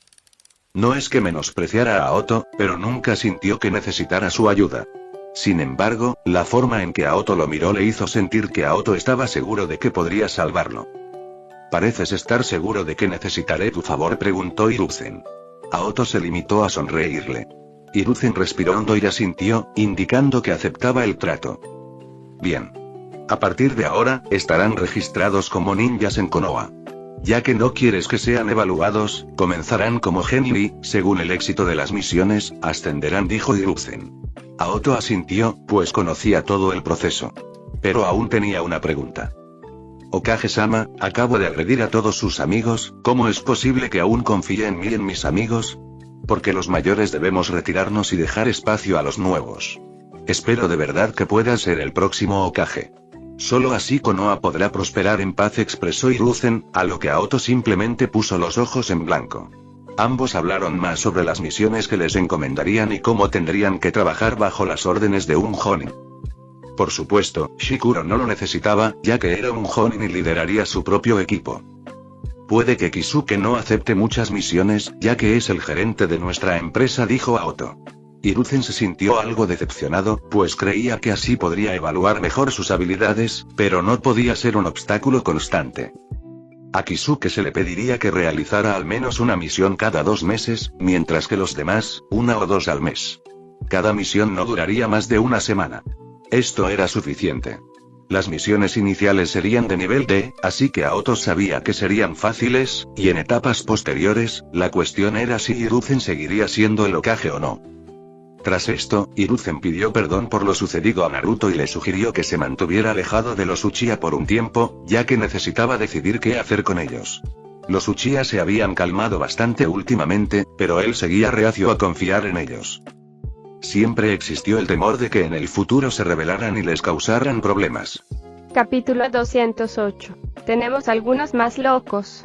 Speaker 3: No es que menospreciara a Aoto, pero nunca sintió que necesitara su ayuda. Sin embargo, la forma en que Aoto lo miró le hizo sentir que Aoto estaba seguro de que podría salvarlo. ¿Pareces estar seguro de que necesitaré tu favor?, preguntó Hiruzen. Aoto se limitó a sonreírle. Hiruzen respiró hondo y asintió, indicando que aceptaba el trato. Bien. A partir de ahora, estarán registrados como ninjas en Konoha. Ya que no quieres que sean evaluados, comenzarán como genin y, según el éxito de las misiones, ascenderán, dijo Hiruzen. Aoto asintió, pues conocía todo el proceso. Pero aún tenía una pregunta. Okage-sama, acabo de agredir a todos sus amigos, ¿cómo es posible que aún confíe en mí y en mis amigos? Porque los mayores debemos retirarnos y dejar espacio a los nuevos. Espero de verdad que puedas ser el próximo Okage. Solo así Konoha podrá prosperar en paz, expresó Hiruzen, a lo que Aoto simplemente puso los ojos en blanco. Ambos hablaron más sobre las misiones que les encomendarían y cómo tendrían que trabajar bajo las órdenes de un Jonin. Por supuesto, Shikuro no lo necesitaba, ya que era un Jonin y lideraría su propio equipo. Puede que Kisuke no acepte muchas misiones, ya que es el gerente de nuestra empresa, dijo Aoto. Hiruzen se sintió algo decepcionado, pues creía que así podría evaluar mejor sus habilidades, pero no podía ser un obstáculo constante. A Kisuke se le pediría que realizara al menos una misión cada 2 meses, mientras que los demás, 1 o 2 al mes. Cada misión no duraría más de una semana. Esto era suficiente. Las misiones iniciales serían de nivel D, así que Aoto sabía que serían fáciles, y en etapas posteriores, la cuestión era si Hiruzen seguiría siendo el Hokage o no. Tras esto, Hiruzen pidió perdón por lo sucedido a Naruto y le sugirió que se mantuviera alejado de los Uchiha por un tiempo, ya que necesitaba decidir qué hacer con ellos. Los Uchiha se habían calmado bastante últimamente, pero él seguía reacio a confiar en ellos. Siempre existió el temor de que en el futuro se rebelaran y les causaran problemas.
Speaker 2: Capítulo 208. Tenemos algunos más locos.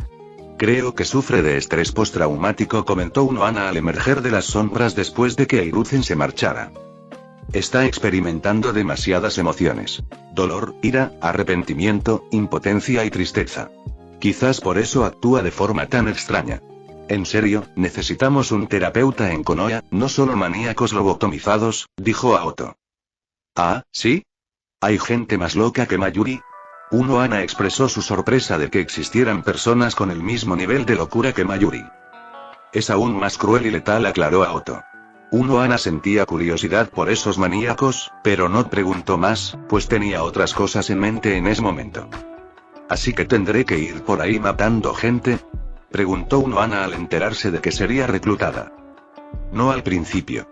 Speaker 3: Creo que sufre de estrés postraumático, comentó Unohana al emerger de las sombras después de que Hiruzen se marchara. Está experimentando demasiadas emociones. Dolor, ira, arrepentimiento, impotencia y tristeza. Quizás por eso actúa de forma tan extraña. En serio, necesitamos un terapeuta en Konoha, no solo maníacos lobotomizados, dijo Aoto. Ah, ¿sí? ¿Hay gente más loca que Mayuri? Unohana expresó su sorpresa de que existieran personas con el mismo nivel de locura que Mayuri. Es aún más cruel y letal, aclaró Aoto. Unohana sentía curiosidad por esos maníacos, pero no preguntó más, pues tenía otras cosas en mente en ese momento. ¿Así que tendré que ir por ahí matando gente?, preguntó Unohana al enterarse de que sería reclutada. No al principio.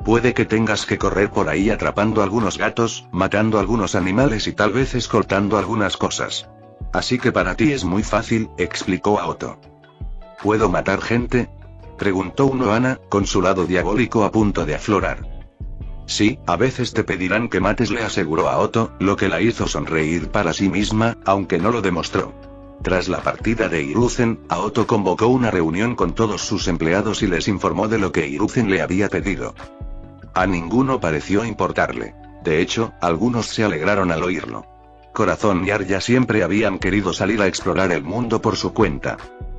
Speaker 3: Puede que tengas que correr por ahí atrapando algunos gatos, matando algunos animales y tal vez escoltando algunas cosas. Así que para ti es muy fácil, explicó Aoto. ¿Puedo matar gente?, preguntó Unohana, con su lado diabólico a punto de aflorar. Sí, a veces te pedirán que mates, le aseguró Aoto, lo que la hizo sonreír para sí misma, aunque no lo demostró. Tras la partida de Hiruzen, Aoto convocó una reunión con todos sus empleados y les informó de lo que Hiruzen le había pedido. A ninguno pareció importarle. De hecho, algunos se alegraron al oírlo. Corazón y Arya siempre habían querido salir a explorar el mundo por su cuenta.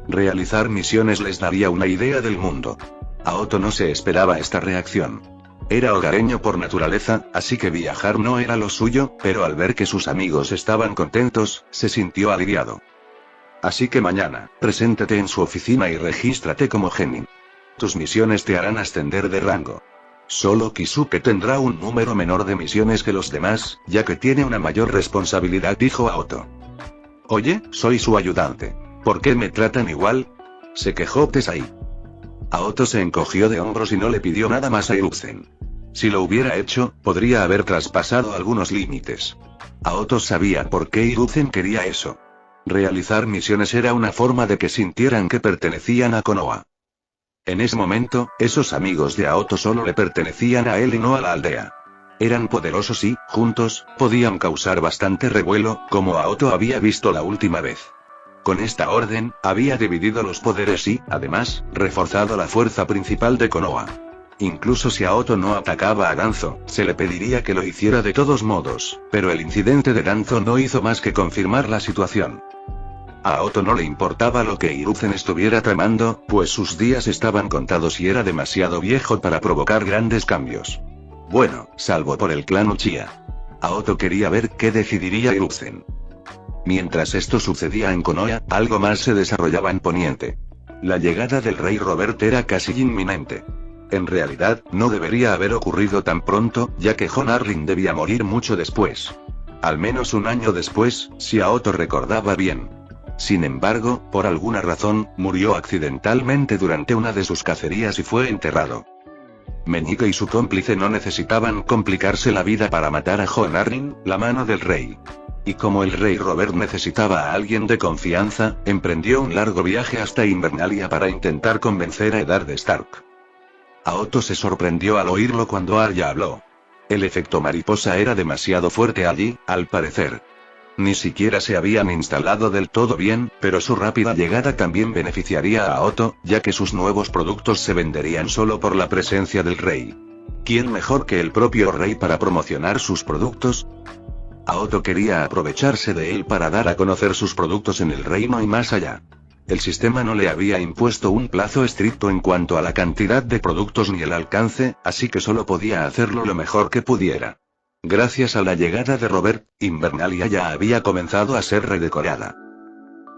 Speaker 3: Realizar misiones les daría una idea del mundo. Aoto no se esperaba esta reacción. Era hogareño por naturaleza, así que viajar no era lo suyo, pero al ver que sus amigos estaban contentos, se sintió aliviado. Así que mañana, preséntate en su oficina y regístrate como genin. Tus misiones te harán ascender de rango. Solo Kisuke tendrá un número menor de misiones que los demás, ya que tiene una mayor responsabilidad, dijo Aoto. Oye, soy su ayudante. ¿Por qué me tratan igual?, se quejó Tesai. Aoto se encogió de hombros y no le pidió nada más a Hiruzen. Si lo hubiera hecho, podría haber traspasado algunos límites. Aoto sabía por qué Hiruzen quería eso. Realizar misiones era una forma de que sintieran que pertenecían a Konoha. En ese momento, esos amigos de Aoto solo le pertenecían a él y no a la aldea. Eran poderosos y, juntos, podían causar bastante revuelo, como Aoto había visto la última vez. Con esta orden, había dividido los poderes y, además, reforzado la fuerza principal de Konoha. Incluso si Aoto no atacaba a Danzo, se le pediría que lo hiciera de todos modos, pero el incidente de Danzo no hizo más que confirmar la situación. A Aoto no le importaba lo que Hiruzen estuviera tramando, pues sus días estaban contados y era demasiado viejo para provocar grandes cambios. Bueno, salvo por el clan Uchiha. Aoto quería ver qué decidiría Hiruzen. Mientras esto sucedía en Konoha, algo más se desarrollaba en Poniente. La llegada del rey Robert era casi inminente. En realidad, no debería haber ocurrido tan pronto, ya que Jon Arryn debía morir mucho después. Al menos un año después, si Aoto recordaba bien. Sin embargo, por alguna razón, murió accidentalmente durante una de sus cacerías y fue enterrado. Meñique y su cómplice no necesitaban complicarse la vida para matar a Jon Arryn, la mano del rey. Y como el rey Robert necesitaba a alguien de confianza, emprendió un largo viaje hasta Invernalia para intentar convencer a Eddard Stark. Aoto se sorprendió al oírlo cuando Arya habló. El efecto mariposa era demasiado fuerte allí, al parecer. Ni siquiera se habían instalado del todo bien, pero su rápida llegada también beneficiaría a Otto, ya que sus nuevos productos se venderían solo por la presencia del rey. ¿Quién mejor que el propio rey para promocionar sus productos? A Otto quería aprovecharse de él para dar a conocer sus productos en el reino y más allá. El sistema no le había impuesto un plazo estricto en cuanto a la cantidad de productos ni el alcance, así que solo podía hacerlo lo mejor que pudiera. Gracias a la llegada de Robert, Invernalia ya había comenzado a ser redecorada.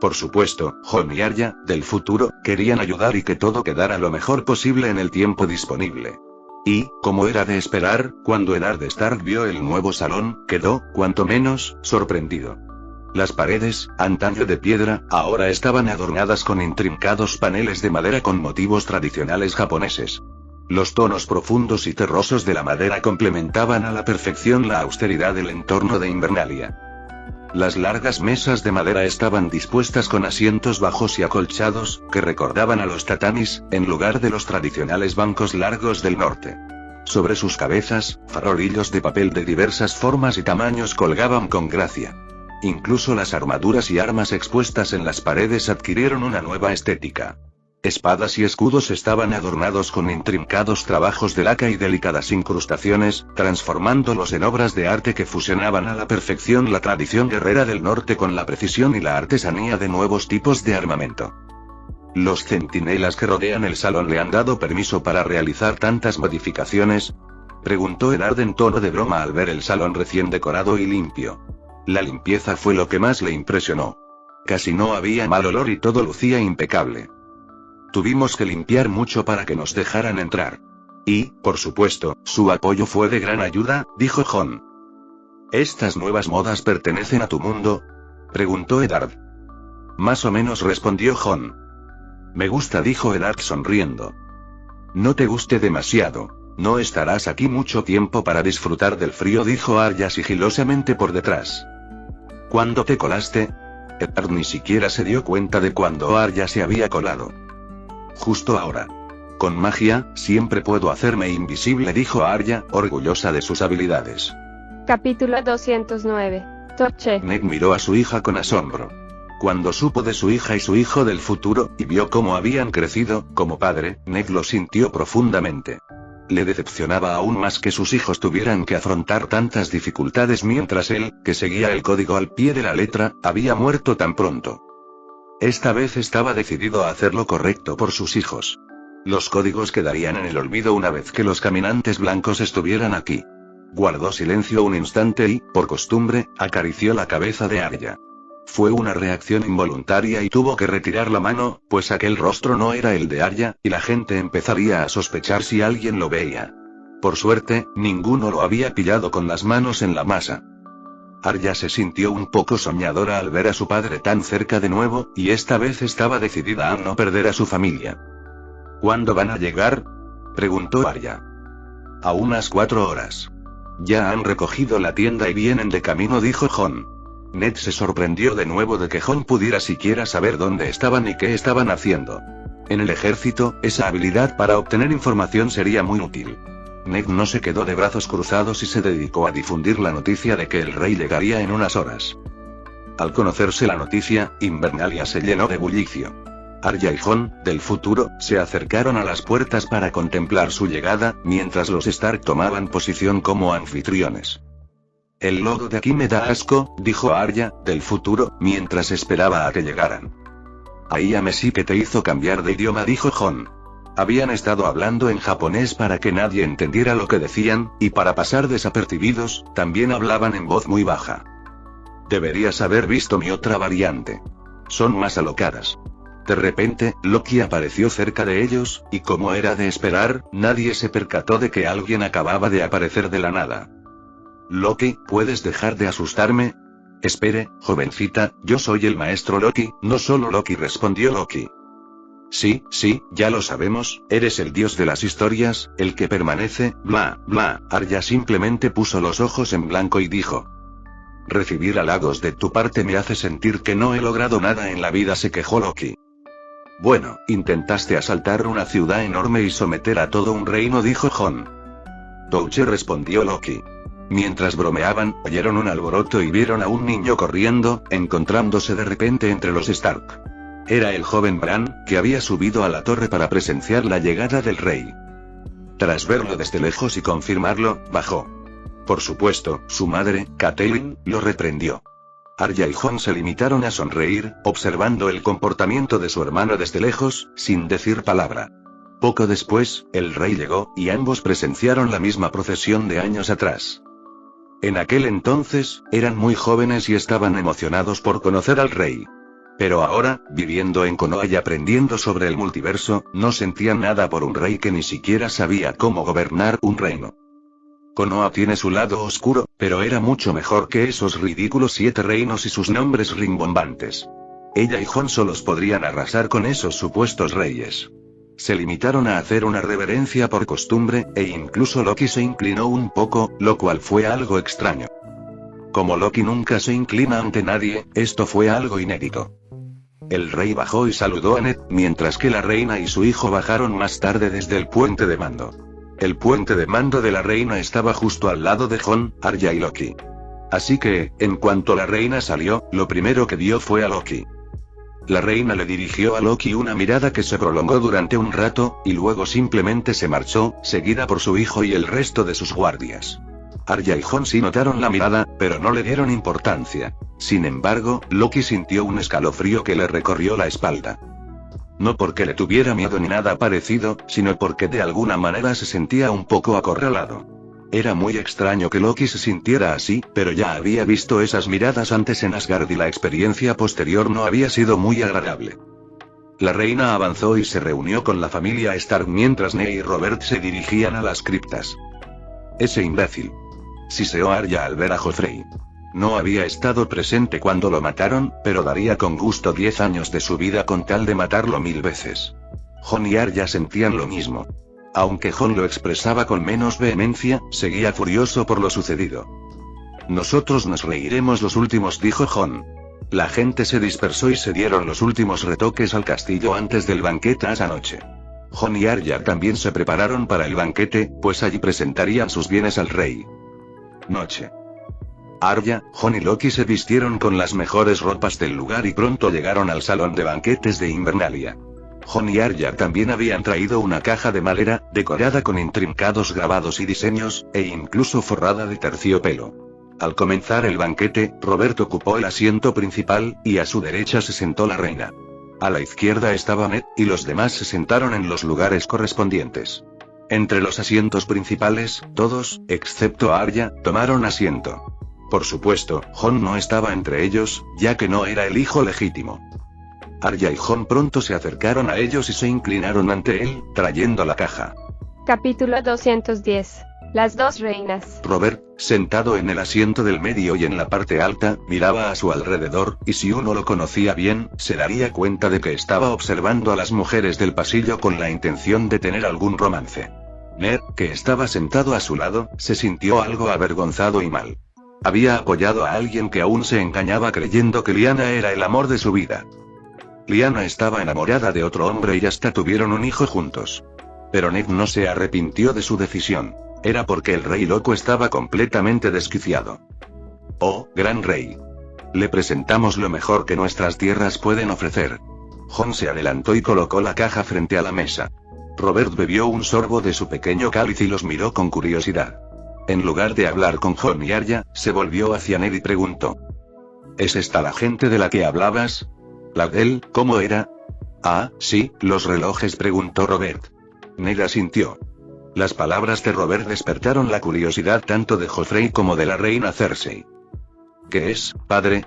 Speaker 3: Por supuesto, Jon y Arya, del futuro, querían ayudar y que todo quedara lo mejor posible en el tiempo disponible. Y, como era de esperar, cuando Eddard Stark vio el nuevo salón, quedó, cuanto menos, sorprendido. Las paredes, antaño de piedra, ahora estaban adornadas con intrincados paneles de madera con motivos tradicionales japoneses. Los tonos profundos y terrosos de la madera complementaban a la perfección la austeridad del entorno de Invernalia. Las largas mesas de madera estaban dispuestas con asientos bajos y acolchados, que recordaban a los tatamis, en lugar de los tradicionales bancos largos del norte. Sobre sus cabezas, farolillos de papel de diversas formas y tamaños colgaban con gracia. Incluso las armaduras y armas expuestas en las paredes adquirieron una nueva estética. Espadas y escudos estaban adornados con intrincados trabajos de laca y delicadas incrustaciones, transformándolos en obras de arte que fusionaban a la perfección la tradición guerrera del norte con la precisión y la artesanía de nuevos tipos de armamento. ¿Los centinelas que rodean el salón le han dado permiso para realizar tantas modificaciones?, preguntó Eddard en tono de broma al ver el salón recién decorado y limpio. La limpieza fue lo que más le impresionó. Casi no había mal olor y todo lucía impecable. Tuvimos que limpiar mucho para que nos dejaran entrar. Y, por supuesto, su apoyo fue de gran ayuda, dijo Jon. ¿Estas nuevas modas pertenecen a tu mundo?, preguntó Eddard. Más o menos, respondió Jon. Me gusta, dijo Eddard sonriendo. No te guste demasiado. No estarás aquí mucho tiempo para disfrutar del frío, dijo Arya sigilosamente por detrás. ¿Cuándo te colaste? Eddard ni siquiera se dio cuenta de cuándo Arya se había colado. Justo ahora. Con magia, siempre puedo hacerme invisible, dijo Arya, orgullosa de sus habilidades.
Speaker 2: Capítulo 209. Torche.
Speaker 3: Ned miró a su hija con asombro. Cuando supo de su hija y su hijo del futuro, y vio cómo habían crecido, como padre, Ned lo sintió profundamente. Le decepcionaba aún más que sus hijos tuvieran que afrontar tantas dificultades mientras él, que seguía el código al pie de la letra, había muerto tan pronto. Esta vez estaba decidido a hacer lo correcto por sus hijos. Los códigos quedarían en el olvido una vez que los caminantes blancos estuvieran aquí. Guardó silencio un instante y, por costumbre, acarició la cabeza de Arya. Fue una reacción involuntaria y tuvo que retirar la mano, pues aquel rostro no era el de Arya, y la gente empezaría a sospechar si alguien lo veía. Por suerte, ninguno lo había pillado con las manos en la masa. Arya se sintió un poco soñadora al ver a su padre tan cerca de nuevo, y esta vez estaba decidida a no perder a su familia. ¿Cuándo van a llegar?, preguntó Arya. A unas 4 horas. Ya han recogido la tienda y vienen de camino, dijo Jon. Ned se sorprendió de nuevo de que Jon pudiera siquiera saber dónde estaban y qué estaban haciendo. En el ejército, esa habilidad para obtener información sería muy útil. Ned no se quedó de brazos cruzados y se dedicó a difundir la noticia de que el rey llegaría en unas horas. Al conocerse la noticia, Invernalia se llenó de bullicio. Arya y Jon, del futuro, se acercaron a las puertas para contemplar su llegada, mientras los Stark tomaban posición como anfitriones. El logo de aquí me da asco, dijo Arya, del futuro, mientras esperaba a que llegaran. Ahí a Messi que te hizo cambiar de idioma, dijo Jon. Habían estado hablando en japonés para que nadie entendiera lo que decían, y para pasar desapercibidos, también hablaban en voz muy baja. Deberías haber visto mi otra variante. Son más alocadas. De repente, Loki apareció cerca de ellos, y como era de esperar, nadie se percató de que alguien acababa de aparecer de la nada. Loki, ¿puedes dejar de asustarme? Espere, jovencita, yo soy el maestro Loki, no solo Loki, respondió Loki. Sí, ya lo sabemos, eres el dios de las historias, el que permanece, bla, bla. Arya simplemente puso los ojos en blanco y dijo. Recibir halagos de tu parte me hace sentir que no he logrado nada en la vida, se quejó Loki. Bueno, intentaste asaltar una ciudad enorme y someter a todo un reino, dijo Jon. Douche, respondió Loki. Mientras bromeaban, oyeron un alboroto y vieron a un niño corriendo, encontrándose de repente entre los Stark. Era el joven Bran, que había subido a la torre para presenciar la llegada del rey. Tras verlo desde lejos y confirmarlo, bajó. Por supuesto, su madre, Catelyn, lo reprendió. Arya y Jon se limitaron a sonreír, observando el comportamiento de su hermano desde lejos, sin decir palabra. Poco después, el rey llegó, y ambos presenciaron la misma procesión de años atrás. En aquel entonces, eran muy jóvenes y estaban emocionados por conocer al rey. Pero ahora, viviendo en Konoha y aprendiendo sobre el multiverso, no sentían nada por un rey que ni siquiera sabía cómo gobernar un reino. Konoha tiene su lado oscuro, pero era mucho mejor que esos ridículos 7 reinos y sus nombres rimbombantes. Ella y Jon solos podrían arrasar con esos supuestos reyes. Se limitaron a hacer una reverencia por costumbre, e incluso Loki se inclinó un poco, lo cual fue algo extraño. Como Loki nunca se inclina ante nadie, esto fue algo inédito. El rey bajó y saludó a Ned, mientras que la reina y su hijo bajaron más tarde desde el puente de mando. El puente de mando de la reina estaba justo al lado de Jon, Arya y Loki. Así que, en cuanto la reina salió, lo primero que vio fue a Loki. La reina le dirigió a Loki una mirada que se prolongó durante un rato, y luego simplemente se marchó, seguida por su hijo y el resto de sus guardias. Arya y Jon sí notaron la mirada, pero no le dieron importancia. Sin embargo, Loki sintió un escalofrío que le recorrió la espalda. No porque le tuviera miedo ni nada parecido, sino porque de alguna manera se sentía un poco acorralado. Era muy extraño que Loki se sintiera así, pero ya había visto esas miradas antes en Asgard y la experiencia posterior no había sido muy agradable. La reina avanzó y se reunió con la familia Stark mientras Ned y Robert se dirigían a las criptas. Ese imbécil. Siseó Arya al ver a Joffrey. No había estado presente cuando lo mataron, pero daría con gusto 10 años de su vida con tal de matarlo 1000 veces. Jon y Arya sentían lo mismo. Aunque Jon lo expresaba con menos vehemencia, seguía furioso por lo sucedido. Nosotros nos reiremos los últimos, dijo Jon. La gente se dispersó y se dieron los últimos retoques al castillo antes del banquete esa noche. Jon y Arya también se prepararon para el banquete, pues allí presentarían sus bienes al rey. Noche. Arya, Jon y Loki se vistieron con las mejores ropas del lugar y pronto llegaron al salón de banquetes de Invernalia. Jon y Arya también habían traído una caja de madera, decorada con intrincados grabados y diseños, e incluso forrada de terciopelo. Al comenzar el banquete, Robert ocupó el asiento principal, y a su derecha se sentó la reina. A la izquierda estaba Ned, y los demás se sentaron en los lugares correspondientes. Entre los asientos principales, todos, excepto Arya, tomaron asiento. Por supuesto, Jon no estaba entre ellos, ya que no era el hijo legítimo. Arya y Jon pronto se acercaron a ellos y se inclinaron ante él, trayendo la caja.
Speaker 2: Capítulo 210. Las dos reinas.
Speaker 3: Robert, sentado en el asiento del medio y en la parte alta, miraba a su alrededor, y si uno lo conocía bien, se daría cuenta de que estaba observando a las mujeres del pasillo con la intención de tener algún romance. Ned, que estaba sentado a su lado, se sintió algo avergonzado y mal. Había apoyado a alguien que aún se engañaba creyendo que Lyanna era el amor de su vida. Lyanna estaba enamorada de otro hombre y hasta tuvieron un hijo juntos. Pero Ned no se arrepintió de su decisión. Era porque el rey loco estaba completamente desquiciado. Oh, gran rey. Le presentamos lo mejor que nuestras tierras pueden ofrecer. Jon se adelantó y colocó la caja frente a la mesa. Robert bebió un sorbo de su pequeño cáliz y los miró con curiosidad. En lugar de hablar con Jon y Arya, se volvió hacia Ned y preguntó. ¿Es esta la gente de la que hablabas? ¿La de él, cómo era? Ah, sí, los relojes, preguntó Robert. Ned asintió. Las palabras de Robert despertaron la curiosidad tanto de Joffrey como de la reina Cersei. ¿Qué es, padre?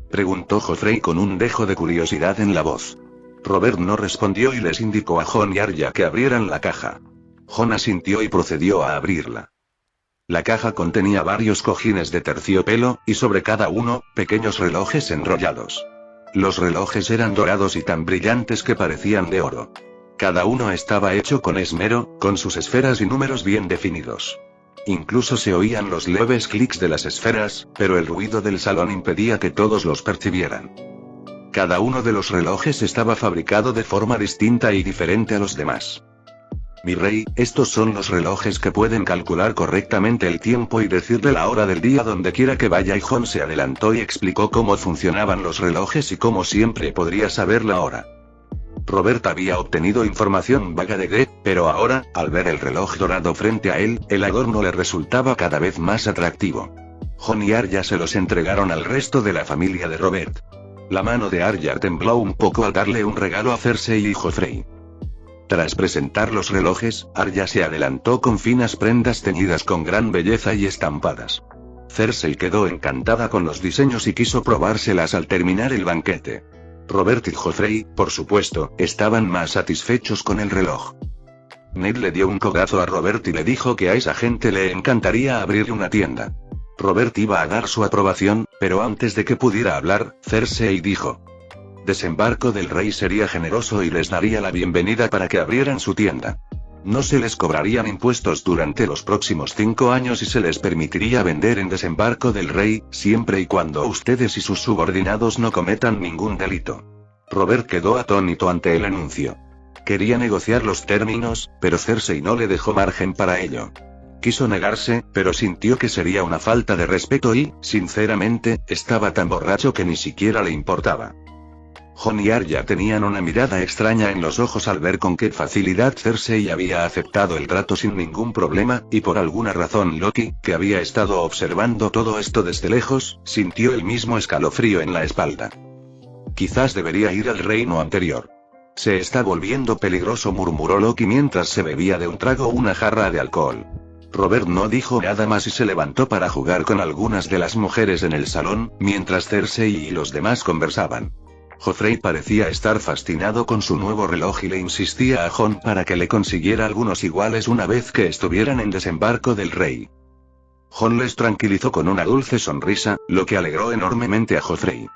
Speaker 3: Preguntó Joffrey con un dejo de curiosidad en la voz. Robert no respondió y les indicó a Jon y Arya que abrieran la caja. Jon asintió y procedió a abrirla. La caja contenía varios cojines de terciopelo, y sobre cada uno, pequeños relojes enrollados. Los relojes eran dorados y tan brillantes que parecían de oro. Cada uno estaba hecho con esmero, con sus esferas y números bien definidos. Incluso se oían los leves clics de las esferas, pero el ruido del salón impedía que todos los percibieran. Cada uno de los relojes estaba fabricado de forma distinta y diferente a los demás. Mi rey, estos son los relojes que pueden calcular correctamente el tiempo y decirle la hora del día donde quiera que vaya. Y Jon se adelantó y explicó cómo funcionaban los relojes y cómo siempre podría saber la hora. Robert había obtenido información vaga de Gret, pero ahora, al ver el reloj dorado frente a él, el adorno le resultaba cada vez más atractivo. Jon y Arya se los entregaron al resto de la familia de Robert. La mano de Arya tembló un poco al darle un regalo a Cersei y Joffrey. Tras presentar los relojes, Arya se adelantó con finas prendas teñidas con gran belleza y estampadas. Cersei quedó encantada con los diseños y quiso probárselas al terminar el banquete. Robert y Joffrey, por supuesto, estaban más satisfechos con el reloj. Ned le dio un codazo a Robert y le dijo que a esa gente le encantaría abrir una tienda. Robert iba a dar su aprobación, pero antes de que pudiera hablar, Cersei dijo: Desembarco del Rey sería generoso y les daría la bienvenida para que abrieran su tienda. No se les cobrarían impuestos durante los próximos 5 años y se les permitiría vender en Desembarco del Rey, siempre y cuando ustedes y sus subordinados no cometan ningún delito. Robert quedó atónito ante el anuncio. Quería negociar los términos, pero Cersei no le dejó margen para ello. Quiso negarse, pero sintió que sería una falta de respeto y, sinceramente, estaba tan borracho que ni siquiera le importaba. Jon y Arya tenían una mirada extraña en los ojos al ver con qué facilidad Cersei había aceptado el trato sin ningún problema, y por alguna razón Loki, que había estado observando todo esto desde lejos, sintió el mismo escalofrío en la espalda. Quizás debería ir al reino anterior. Se está volviendo peligroso, murmuró Loki mientras se bebía de un trago una jarra de alcohol. Robert no dijo nada más y se levantó para jugar con algunas de las mujeres en el salón, mientras Cersei y los demás conversaban. Joffrey parecía estar fascinado con su nuevo reloj y le insistía a Jon para que le consiguiera algunos iguales una vez que estuvieran en Desembarco del Rey. Jon les tranquilizó con una dulce sonrisa, lo que alegró enormemente a Joffrey.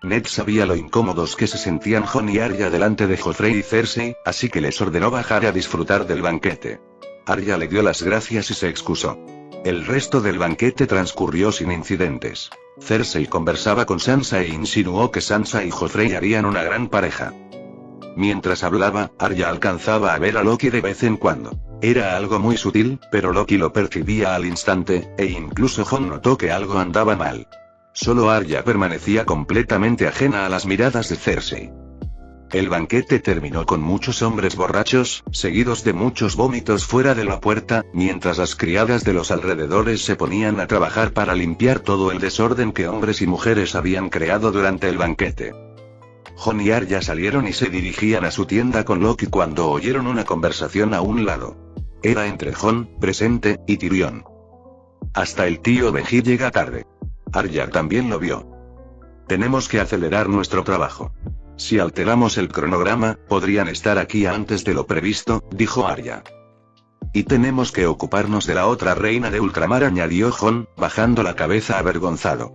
Speaker 3: Ned sabía lo incómodos que se sentían Jon y Arya delante de Joffrey y Cersei, así que les ordenó bajar a disfrutar del banquete. Arya le dio las gracias y se excusó. El resto del banquete transcurrió sin incidentes. Cersei conversaba con Sansa e insinuó que Sansa y Joffrey harían una gran pareja. Mientras hablaba, Arya alcanzaba a ver a Loki de vez en cuando. Era algo muy sutil, pero Loki lo percibía al instante, e incluso Jon notó que algo andaba mal. Solo Arya permanecía completamente ajena a las miradas de Cersei. El banquete terminó con muchos hombres borrachos, seguidos de muchos vómitos fuera de la puerta, mientras las criadas de los alrededores se ponían a trabajar para limpiar todo el desorden que hombres y mujeres habían creado durante el banquete. Jon y Arya salieron y se dirigían a su tienda con Loki cuando oyeron una conversación a un lado. Era entre Jon, presente, y Tyrion. Hasta el tío Benji llega tarde. Arya también lo vio. Tenemos que acelerar nuestro trabajo. Si alteramos el cronograma, podrían estar aquí antes de lo previsto, dijo Arya. Y tenemos que ocuparnos de la otra reina de ultramar, añadió Jon, bajando la cabeza avergonzado.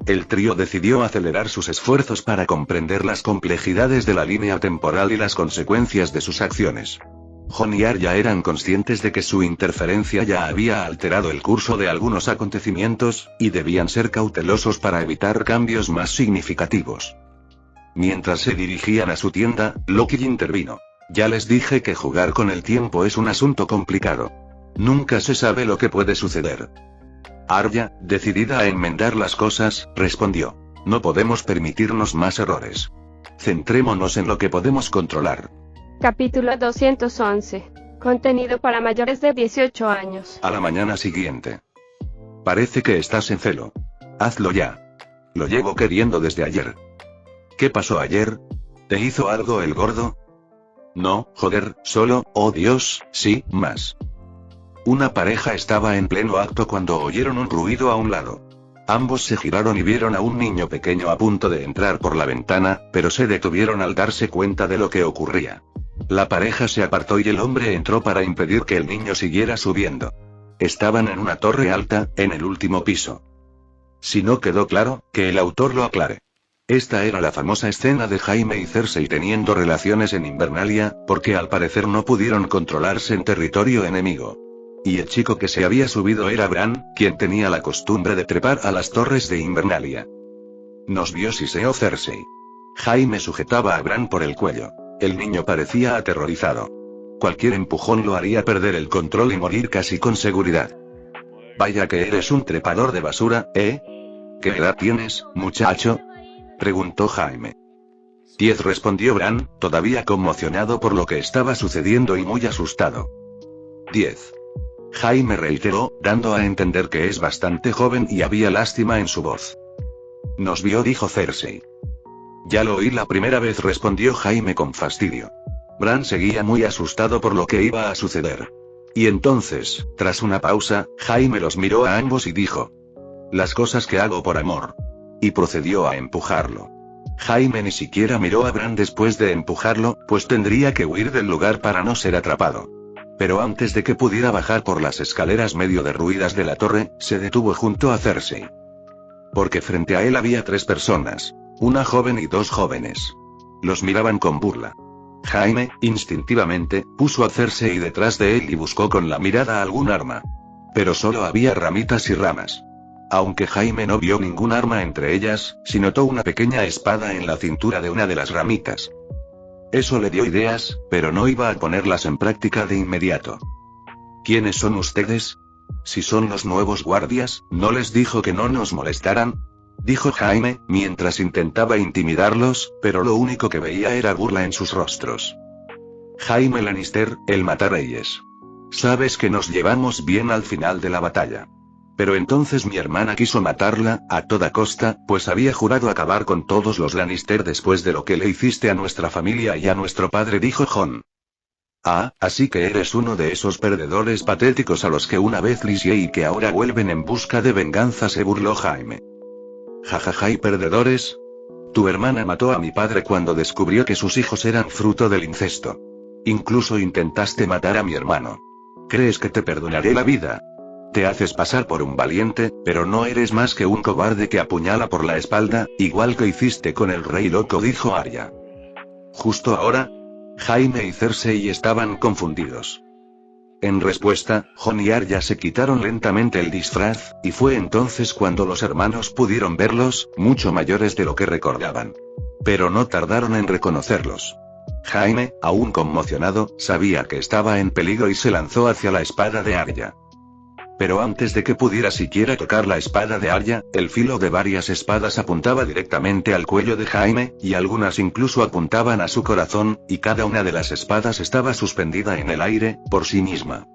Speaker 3: El trío decidió acelerar sus esfuerzos para comprender las complejidades de la línea temporal y las consecuencias de sus acciones. Jon y Arya eran conscientes de que su interferencia ya había alterado el curso de algunos acontecimientos, y debían ser cautelosos para evitar cambios más significativos. Mientras se dirigían a su tienda, Loki intervino. Ya les dije que jugar con el tiempo es un asunto complicado. Nunca se sabe lo que puede suceder. Arya, decidida a enmendar las cosas, respondió. No podemos permitirnos más errores. Centrémonos en lo que podemos controlar.
Speaker 2: Capítulo 211. Contenido para mayores de 18 años.
Speaker 3: A la mañana siguiente. Parece que estás en celo. Hazlo ya. Lo llevo queriendo desde ayer. ¿Qué pasó ayer? ¿Te hizo algo el gordo? No, joder, solo, oh Dios, sí, más. Una pareja estaba en pleno acto cuando oyeron un ruido a un lado. Ambos se giraron y vieron a un niño pequeño a punto de entrar por la ventana, pero se detuvieron al darse cuenta de lo que ocurría. La pareja se apartó y el hombre entró para impedir que el niño siguiera subiendo. Estaban en una torre alta, en el último piso. Si no quedó claro, que el autor lo aclare. Esta era la famosa escena de Jaime y Cersei teniendo relaciones en Invernalia, porque al parecer no pudieron controlarse en territorio enemigo. Y el chico que se había subido era Bran, quien tenía la costumbre de trepar a las torres de Invernalia. Nos vio, siseó Cersei. Jaime sujetaba a Bran por el cuello. El niño parecía aterrorizado. cualquier empujón lo haría perder el control y morir casi con seguridad. Vaya que eres un trepador de basura, ¿eh? ¿Qué edad tienes, muchacho?, preguntó Jaime. 10, respondió Bran, todavía conmocionado por lo que estaba sucediendo y muy asustado. 10. Jaime reiteró, dando a entender que es bastante joven y había lástima en su voz. Nos vio, dijo Cersei. Ya lo oí la primera vez, respondió Jaime con fastidio. Bran seguía muy asustado por lo que iba a suceder. Y entonces, tras una pausa, Jaime los miró a ambos y dijo: las cosas que hago por amor. Y procedió a empujarlo. Jaime ni siquiera miró a Bran después de empujarlo, pues tendría que huir del lugar para no ser atrapado. Pero antes de que pudiera bajar por las escaleras medio derruidas de la torre, se detuvo junto a Cersei. Porque frente a él había 3 personas, una joven y 2 jóvenes. Los miraban con burla. Jaime, instintivamente, puso a Cersei detrás de él y buscó con la mirada algún arma. Pero solo había ramitas y ramas. Aunque Jaime no vio ningún arma entre ellas, sí notó una pequeña espada en la cintura de una de las ramitas. Eso le dio ideas, pero no iba a ponerlas en práctica de inmediato. ¿Quiénes son ustedes? Si son los nuevos guardias, ¿no les dijo que no nos molestaran?, dijo Jaime, mientras intentaba intimidarlos, pero lo único que veía era burla en sus rostros. Jaime Lannister, el matarreyes. Sabes que nos llevamos bien al final de la batalla. Pero entonces mi hermana quiso matarla, a toda costa, pues había jurado acabar con todos los Lannister después de lo que le hiciste a nuestra familia y a nuestro padre, dijo Jon. Ah, así que eres uno de esos perdedores patéticos a los que una vez lisié y que ahora vuelven en busca de venganza, se burló Jaime. Jajaja, ¿y perdedores? Tu hermana mató a mi padre cuando descubrió que sus hijos eran fruto del incesto. Incluso intentaste matar a mi hermano. ¿Crees que te perdonaré la vida? Te haces pasar por un valiente, pero no eres más que un cobarde que apuñala por la espalda, igual que hiciste con el rey loco, dijo Arya. Justo ahora, Jaime y Cersei estaban confundidos. En respuesta, Jon y Arya se quitaron lentamente el disfraz, y fue entonces cuando los hermanos pudieron verlos, mucho mayores de lo que recordaban. Pero no tardaron en reconocerlos. Jaime, aún conmocionado, sabía que estaba en peligro y se lanzó hacia la espada de Arya. Pero antes de que pudiera siquiera tocar la espada de Arya, el filo de varias espadas apuntaba directamente al cuello de Jaime, y algunas incluso apuntaban a su corazón, y cada una de las espadas estaba suspendida en el aire, por sí misma.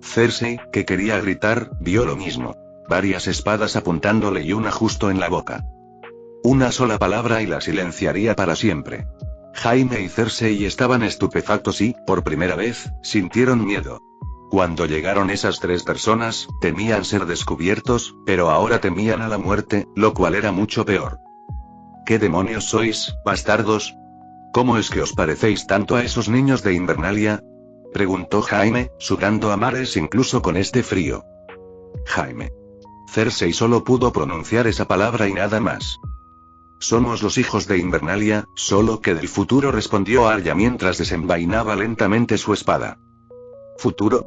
Speaker 3: Cersei, que quería gritar, vio lo mismo. Varias espadas apuntándole y una justo en la boca. Una sola palabra y la silenciaría para siempre. Jaime y Cersei estaban estupefactos y, por primera vez, sintieron miedo. Cuando llegaron esas 3 personas, temían ser descubiertos, pero ahora temían a la muerte, lo cual era mucho peor. ¿Qué demonios sois, bastardos? ¿Cómo es que os parecéis tanto a esos niños de Invernalia?, preguntó Jaime, sudando a mares incluso con este frío. Jaime. Cersei solo pudo pronunciar esa palabra y nada más. Somos los hijos de Invernalia, solo que del futuro, respondió Arya mientras desenvainaba lentamente su espada. ¿Futuro?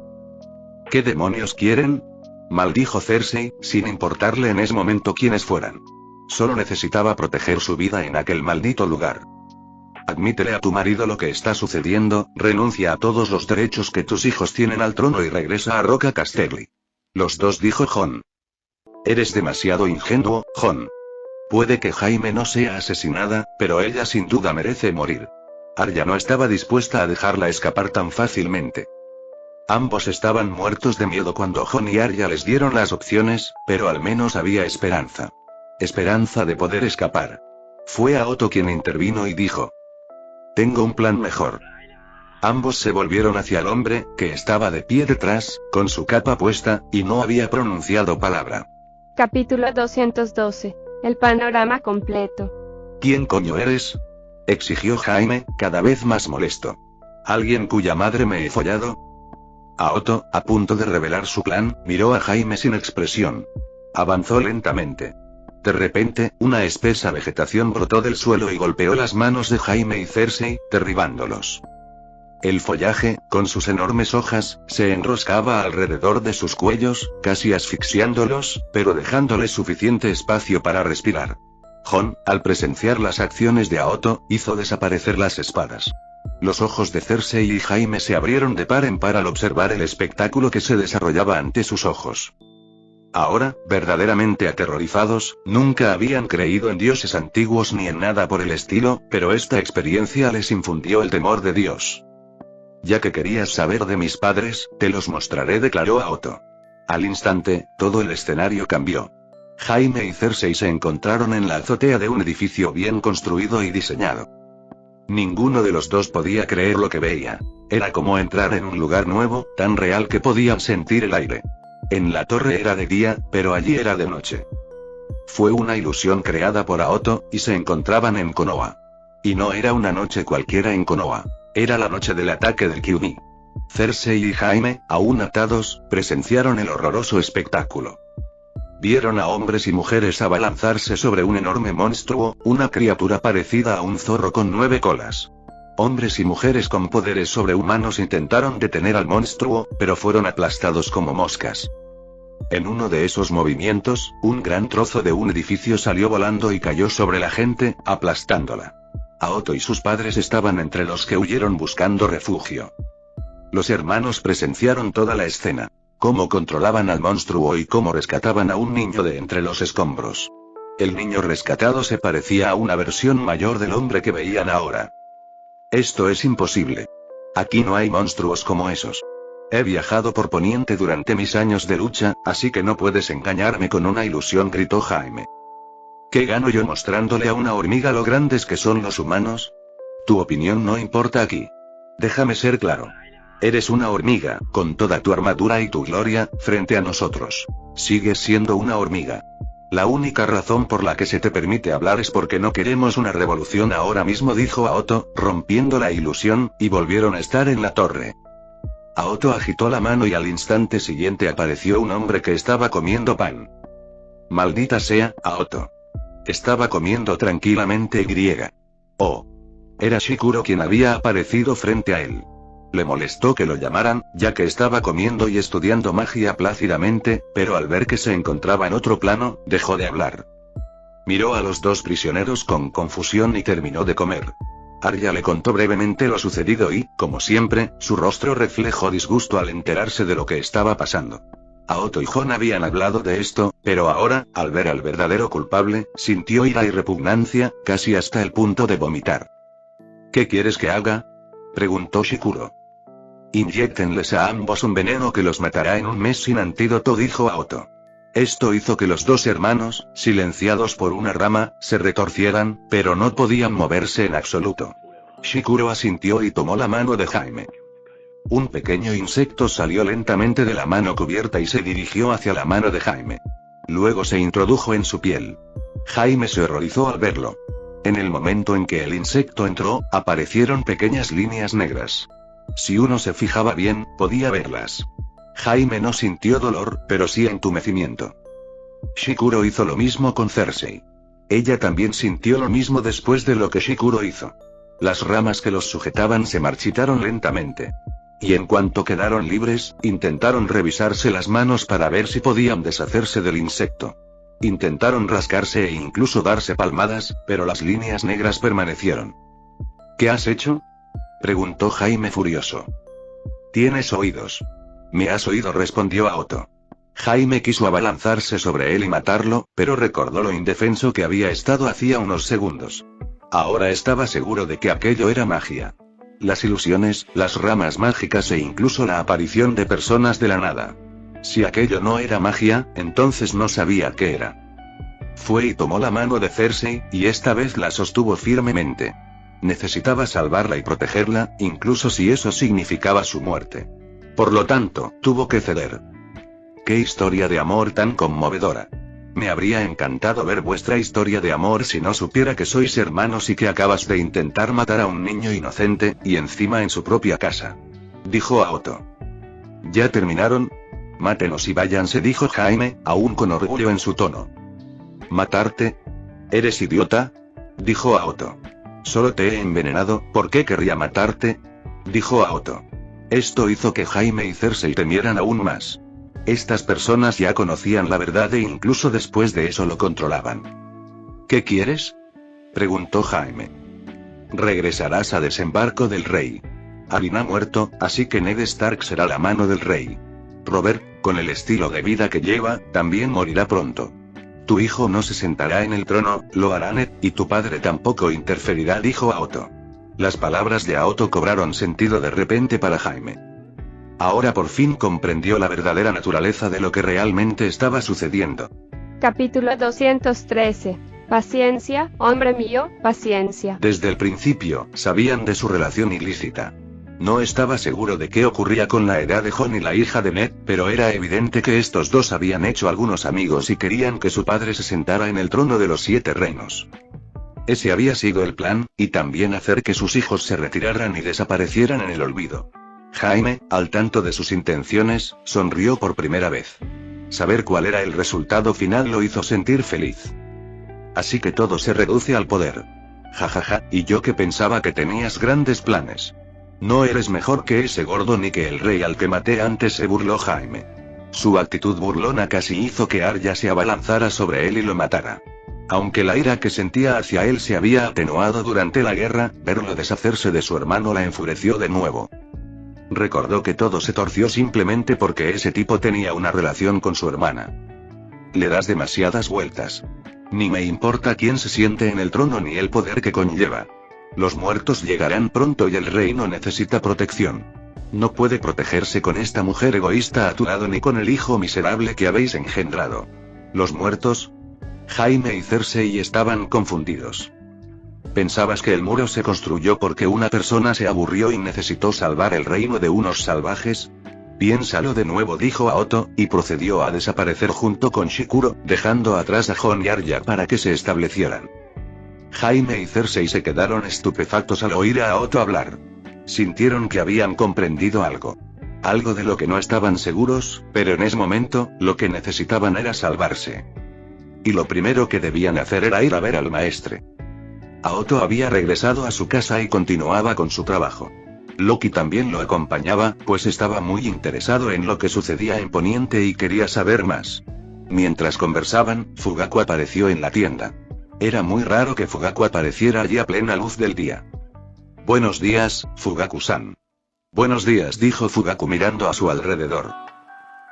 Speaker 3: ¿Qué demonios quieren?, maldijo Cersei, sin importarle en ese momento quiénes fueran. Solo necesitaba proteger su vida en aquel maldito lugar. Admítele a tu marido lo que está sucediendo, renuncia a todos los derechos que tus hijos tienen al trono y regresa a Roca Casterly. Los 2, dijo Jon. Eres demasiado ingenuo, Jon. Puede que Jaime no sea asesinada, pero ella sin duda merece morir. Arya no estaba dispuesta a dejarla escapar tan fácilmente. Ambos estaban muertos de miedo cuando Jon y Arya les dieron las opciones, pero al menos había esperanza. Esperanza de poder escapar. Fue a Otto quien intervino y dijo: tengo un plan mejor. Ambos se volvieron hacia el hombre, que estaba de pie detrás, con su capa puesta, y no había pronunciado palabra.
Speaker 2: Capítulo 212. El panorama completo.
Speaker 3: ¿Quién coño eres?, exigió Jaime, cada vez más molesto. ¿Alguien cuya madre me he follado? A Otto, a punto de revelar su plan, miró a Jaime sin expresión. Avanzó lentamente. De repente, una espesa vegetación brotó del suelo y golpeó las manos de Jaime y Cersei, derribándolos. El follaje, con sus enormes hojas, se enroscaba alrededor de sus cuellos, casi asfixiándolos, pero dejándoles suficiente espacio para respirar. Jon, al presenciar las acciones de Aoto, hizo desaparecer las espadas. Los ojos de Cersei y Jaime se abrieron de par en par al observar el espectáculo que se desarrollaba ante sus ojos. Ahora, verdaderamente aterrorizados, nunca habían creído en dioses antiguos ni en nada por el estilo, pero esta experiencia les infundió el temor de Dios. Ya que querías saber de mis padres, te los mostraré, declaró Aoto. Al instante, todo el escenario cambió. Jaime y Cersei se encontraron en la azotea de un edificio bien construido y diseñado. Ninguno de los dos podía creer lo que veía. Era como entrar en un lugar nuevo, tan real que podían sentir el aire. En la torre era de día, pero allí era de noche. Fue una ilusión creada por Aoto, y se encontraban en Konoha. Y no era una noche cualquiera en Konoha. Era la noche del ataque del Kyuubi. Cersei y Jaime, aún atados, presenciaron el horroroso espectáculo. Vieron a hombres y mujeres abalanzarse sobre un enorme monstruo, una criatura parecida a un zorro con 9 colas. Hombres y mujeres con poderes sobrehumanos intentaron detener al monstruo, pero fueron aplastados como moscas. En uno de esos movimientos, un gran trozo de un edificio salió volando y cayó sobre la gente, aplastándola. Aoto y sus padres estaban entre los que huyeron buscando refugio. Los hermanos presenciaron toda la escena. Cómo controlaban al monstruo y cómo rescataban a un niño de entre los escombros. El niño rescatado se parecía a una versión mayor del hombre que veían ahora. Esto es imposible. Aquí no hay monstruos como esos. He viajado por Poniente durante mis años de lucha, así que no puedes engañarme con una ilusión, gritó Jaime. ¿Qué gano yo mostrándole a una hormiga lo grandes que son los humanos? Tu opinión no importa aquí. Déjame ser claro. Eres una hormiga, con toda tu armadura y tu gloria, frente a nosotros. Sigues siendo una hormiga. La única razón por la que se te permite hablar es porque no queremos una revolución ahora mismo, dijo Aoto, rompiendo la ilusión, y volvieron a estar en la torre. Aoto agitó la mano y al instante siguiente apareció un hombre que estaba comiendo pan. Maldita sea, Aoto. Estaba comiendo tranquilamente y. Oh. Era Shikuro quien había aparecido frente a él. Le molestó que lo llamaran, ya que estaba comiendo y estudiando magia plácidamente, pero al ver que se encontraba en otro plano, dejó de hablar. Miró a los dos prisioneros con confusión y terminó de comer. Arya le contó brevemente lo sucedido y, como siempre, su rostro reflejó disgusto al enterarse de lo que estaba pasando. Aoto y Jon habían hablado de esto, pero ahora, al ver al verdadero culpable, sintió ira y repugnancia, casi hasta el punto de vomitar. ¿Qué quieres que haga?, preguntó Shikuro. Inyéctenles a ambos un veneno que los matará en un mes sin antídoto, dijo Aoto. Esto hizo que los dos hermanos, silenciados por una rama, se retorcieran, pero no podían moverse en absoluto. Shikuro asintió y tomó la mano de Jaime. Un pequeño insecto salió lentamente de la mano cubierta y se dirigió hacia la mano de Jaime. Luego se introdujo en su piel. Jaime se horrorizó al verlo. En el momento en que el insecto entró, aparecieron pequeñas líneas negras. Si uno se fijaba bien, podía verlas. Jaime no sintió dolor, pero sí entumecimiento. Shikuro hizo lo mismo con Cersei. Ella también sintió lo mismo después de lo que Shikuro hizo. Las ramas que los sujetaban se marchitaron lentamente. Y en cuanto quedaron libres, intentaron revisarse las manos para ver si podían deshacerse del insecto. Intentaron rascarse e incluso darse palmadas, pero las líneas negras permanecieron. ¿Qué has hecho?, preguntó Jaime furioso. Tienes oídos. Me has oído, respondió Aoto. Jaime quiso abalanzarse sobre él y matarlo, pero recordó lo indefenso que había estado hacía unos segundos. Ahora estaba seguro de que aquello era magia. Las ilusiones, las ramas mágicas e incluso la aparición de personas de la nada. Si aquello no era magia, entonces no sabía qué era. Fue y tomó la mano de Cersei, y esta vez la sostuvo firmemente. Necesitaba salvarla y protegerla, incluso si eso significaba su muerte. Por lo tanto, tuvo que ceder. ¡Qué historia de amor tan conmovedora! Me habría encantado ver vuestra historia de amor si no supiera que sois hermanos y que acabas de intentar matar a un niño inocente, y encima en su propia casa. Dijo Aoto. ¿Ya terminaron? Mátenos y váyanse, dijo Jaime, aún con orgullo en su tono. ¿Matarte? ¿Eres idiota?, dijo Aoto. Solo te he envenenado, ¿por qué querría matarte?, dijo Aoto. Esto hizo que Jaime y Cersei temieran aún más. Estas personas ya conocían la verdad e incluso después de eso lo controlaban. ¿Qué quieres?, preguntó Jaime. Regresarás a Desembarco del Rey. Abin ha muerto, así que Ned Stark será la mano del rey. Robert, con el estilo de vida que lleva, también morirá pronto. Tu hijo no se sentará en el trono, lo hará Ned, y tu padre tampoco interferirá, dijo Otto. Las palabras de Otto cobraron sentido de repente para Jaime. Ahora por fin comprendió la verdadera naturaleza de lo que realmente estaba sucediendo.
Speaker 2: Capítulo 213. Paciencia, hombre mío, paciencia.
Speaker 3: Desde el principio, sabían de su relación ilícita. No estaba seguro de qué ocurría con la edad de Jon y la hija de Ned, pero era evidente que estos dos habían hecho algunos amigos y querían que su padre se sentara en el trono de los 7 reinos. Ese había sido el plan, y también hacer que sus hijos se retiraran y desaparecieran en el olvido. Jaime, al tanto de sus intenciones, sonrió por primera vez. Saber cuál era el resultado final lo hizo sentir feliz. Así que todo se reduce al poder. Jajaja, y yo que pensaba que tenías grandes planes. No eres mejor que ese gordo ni que el rey al que maté antes, se burló Jaime. Su actitud burlona casi hizo que Arya se abalanzara sobre él y lo matara. Aunque la ira que sentía hacia él se había atenuado durante la guerra, verlo deshacerse de su hermano la enfureció de nuevo. Recordó que todo se torció simplemente porque ese tipo tenía una relación con su hermana. Le das demasiadas vueltas. Ni me importa quién se siente en el trono ni el poder que conlleva. Los muertos llegarán pronto y el reino necesita protección. No puede protegerse con esta mujer egoísta a tu lado ni con el hijo miserable que habéis engendrado. ¿Los muertos? Jaime y Cersei estaban confundidos. ¿Pensabas que el muro se construyó porque una persona se aburrió y necesitó salvar el reino de unos salvajes? Piénsalo de nuevo, dijo a Otto, y procedió a desaparecer junto con Shikuro, dejando atrás a Jon y Arya para que se establecieran. Jaime y Cersei se quedaron estupefactos al oír a Otto hablar. Sintieron que habían comprendido algo. Algo de lo que no estaban seguros, pero en ese momento, lo que necesitaban era salvarse. Y lo primero que debían hacer era ir a ver al maestre. Otto había regresado a su casa y continuaba con su trabajo. Loki también lo acompañaba, pues estaba muy interesado en lo que sucedía en Poniente y quería saber más. Mientras conversaban, Fugaku apareció en la tienda. Era muy raro que Fugaku apareciera allí a plena luz del día. Buenos días, Fugaku-san. Buenos días, dijo Fugaku mirando a su alrededor.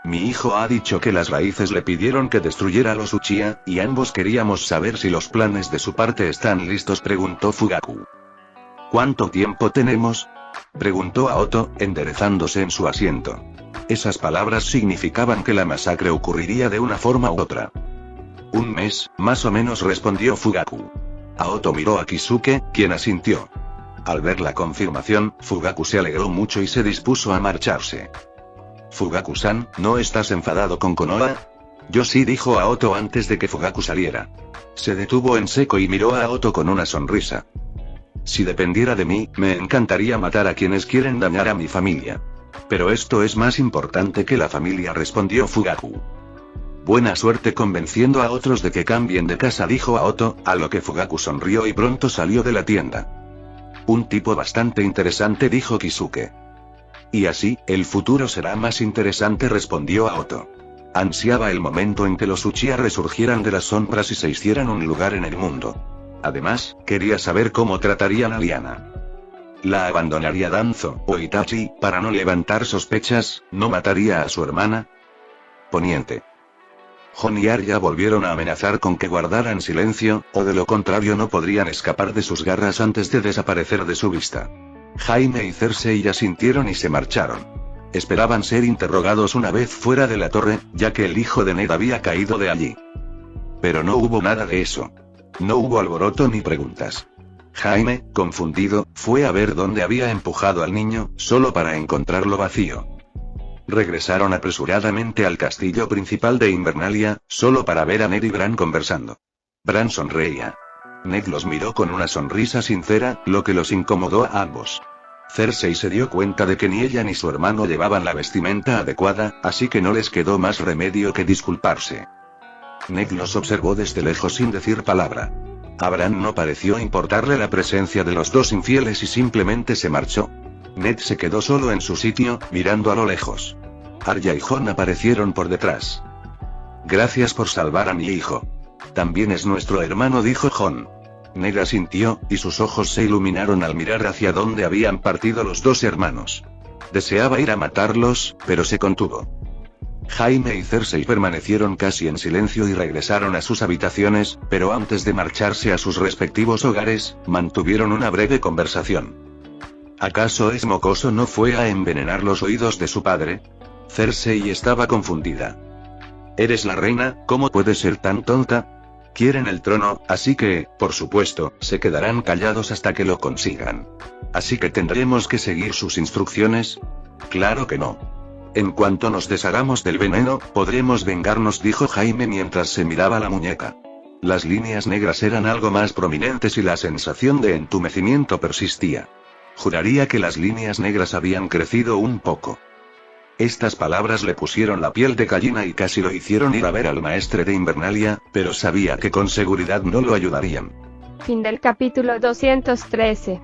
Speaker 3: Mi hijo ha dicho que las raíces le pidieron que destruyera a los Uchiha, y ambos queríamos saber si los planes de su parte están listos, preguntó Fugaku. ¿Cuánto tiempo tenemos?, preguntó a Otto, enderezándose en su asiento. Esas palabras significaban que la masacre ocurriría de una forma u otra. Un mes, más o menos, respondió Fugaku. Otto miró a Kisuke, quien asintió. Al ver la confirmación, Fugaku se alegró mucho y se dispuso a marcharse. Fugaku-san, ¿no estás enfadado con Konoha? Yo sí, dijo Otto antes de que Fugaku saliera. Se detuvo en seco y miró a Otto con una sonrisa. Si dependiera de mí, me encantaría matar a quienes quieren dañar a mi familia. Pero esto es más importante que la familia, respondió Fugaku. Buena suerte convenciendo a otros de que cambien de casa, dijo Otto, a lo que Fugaku sonrió y pronto salió de la tienda. Un tipo bastante interesante, dijo Kisuke. Y así, el futuro será más interesante, respondió Otto. Ansiaba el momento en que los Uchiha resurgieran de las sombras y se hicieran un lugar en el mundo. Además, quería saber cómo tratarían a Lyanna. ¿La abandonaría Danzo o Itachi, para no levantar sospechas? ¿No mataría a su hermana? Poniente. Jon y Arya volvieron a amenazar con que guardaran silencio, o de lo contrario no podrían escapar de sus garras antes de desaparecer de su vista. Jaime y Cersei asintieron y se marcharon. Esperaban ser interrogados una vez fuera de la torre, ya que el hijo de Ned había caído de allí. Pero no hubo nada de eso. No hubo alboroto ni preguntas. Jaime, confundido, fue a ver dónde había empujado al niño, solo para encontrarlo vacío. Regresaron apresuradamente al castillo principal de Invernalia, solo para ver a Ned y Bran conversando. Bran sonreía. Ned los miró con una sonrisa sincera, lo que los incomodó a ambos. Cersei se dio cuenta de que ni ella ni su hermano llevaban la vestimenta adecuada, así que no les quedó más remedio que disculparse. Ned los observó desde lejos sin decir palabra. A Bran no pareció importarle la presencia de los dos infieles y simplemente se marchó. Ned se quedó solo en su sitio, mirando a lo lejos. Arya y Jon aparecieron por detrás. Gracias por salvar a mi hijo. También es nuestro hermano, dijo Jon. Ned asintió, y sus ojos se iluminaron al mirar hacia donde habían partido los dos hermanos. Deseaba ir a matarlos, pero se contuvo. Jaime y Cersei permanecieron casi en silencio y regresaron a sus habitaciones, pero antes de marcharse a sus respectivos hogares, mantuvieron una breve conversación. ¿Acaso ese mocoso no fue a envenenar los oídos de su padre? Cersei estaba confundida. Eres la reina, ¿cómo puedes ser tan tonta? Quieren el trono, así que, por supuesto, se quedarán callados hasta que lo consigan. ¿Así que tendremos que seguir sus instrucciones? Claro que no. En cuanto nos deshagamos del veneno, podremos vengarnos, dijo Jaime mientras se miraba la muñeca. Las líneas negras eran algo más prominentes y la sensación de entumecimiento persistía. Juraría que las líneas negras habían crecido un poco. Estas palabras le pusieron la piel de gallina y casi lo hicieron ir a ver al maestre de Invernalia, pero sabía que con seguridad no lo ayudarían.
Speaker 2: Fin del capítulo 213.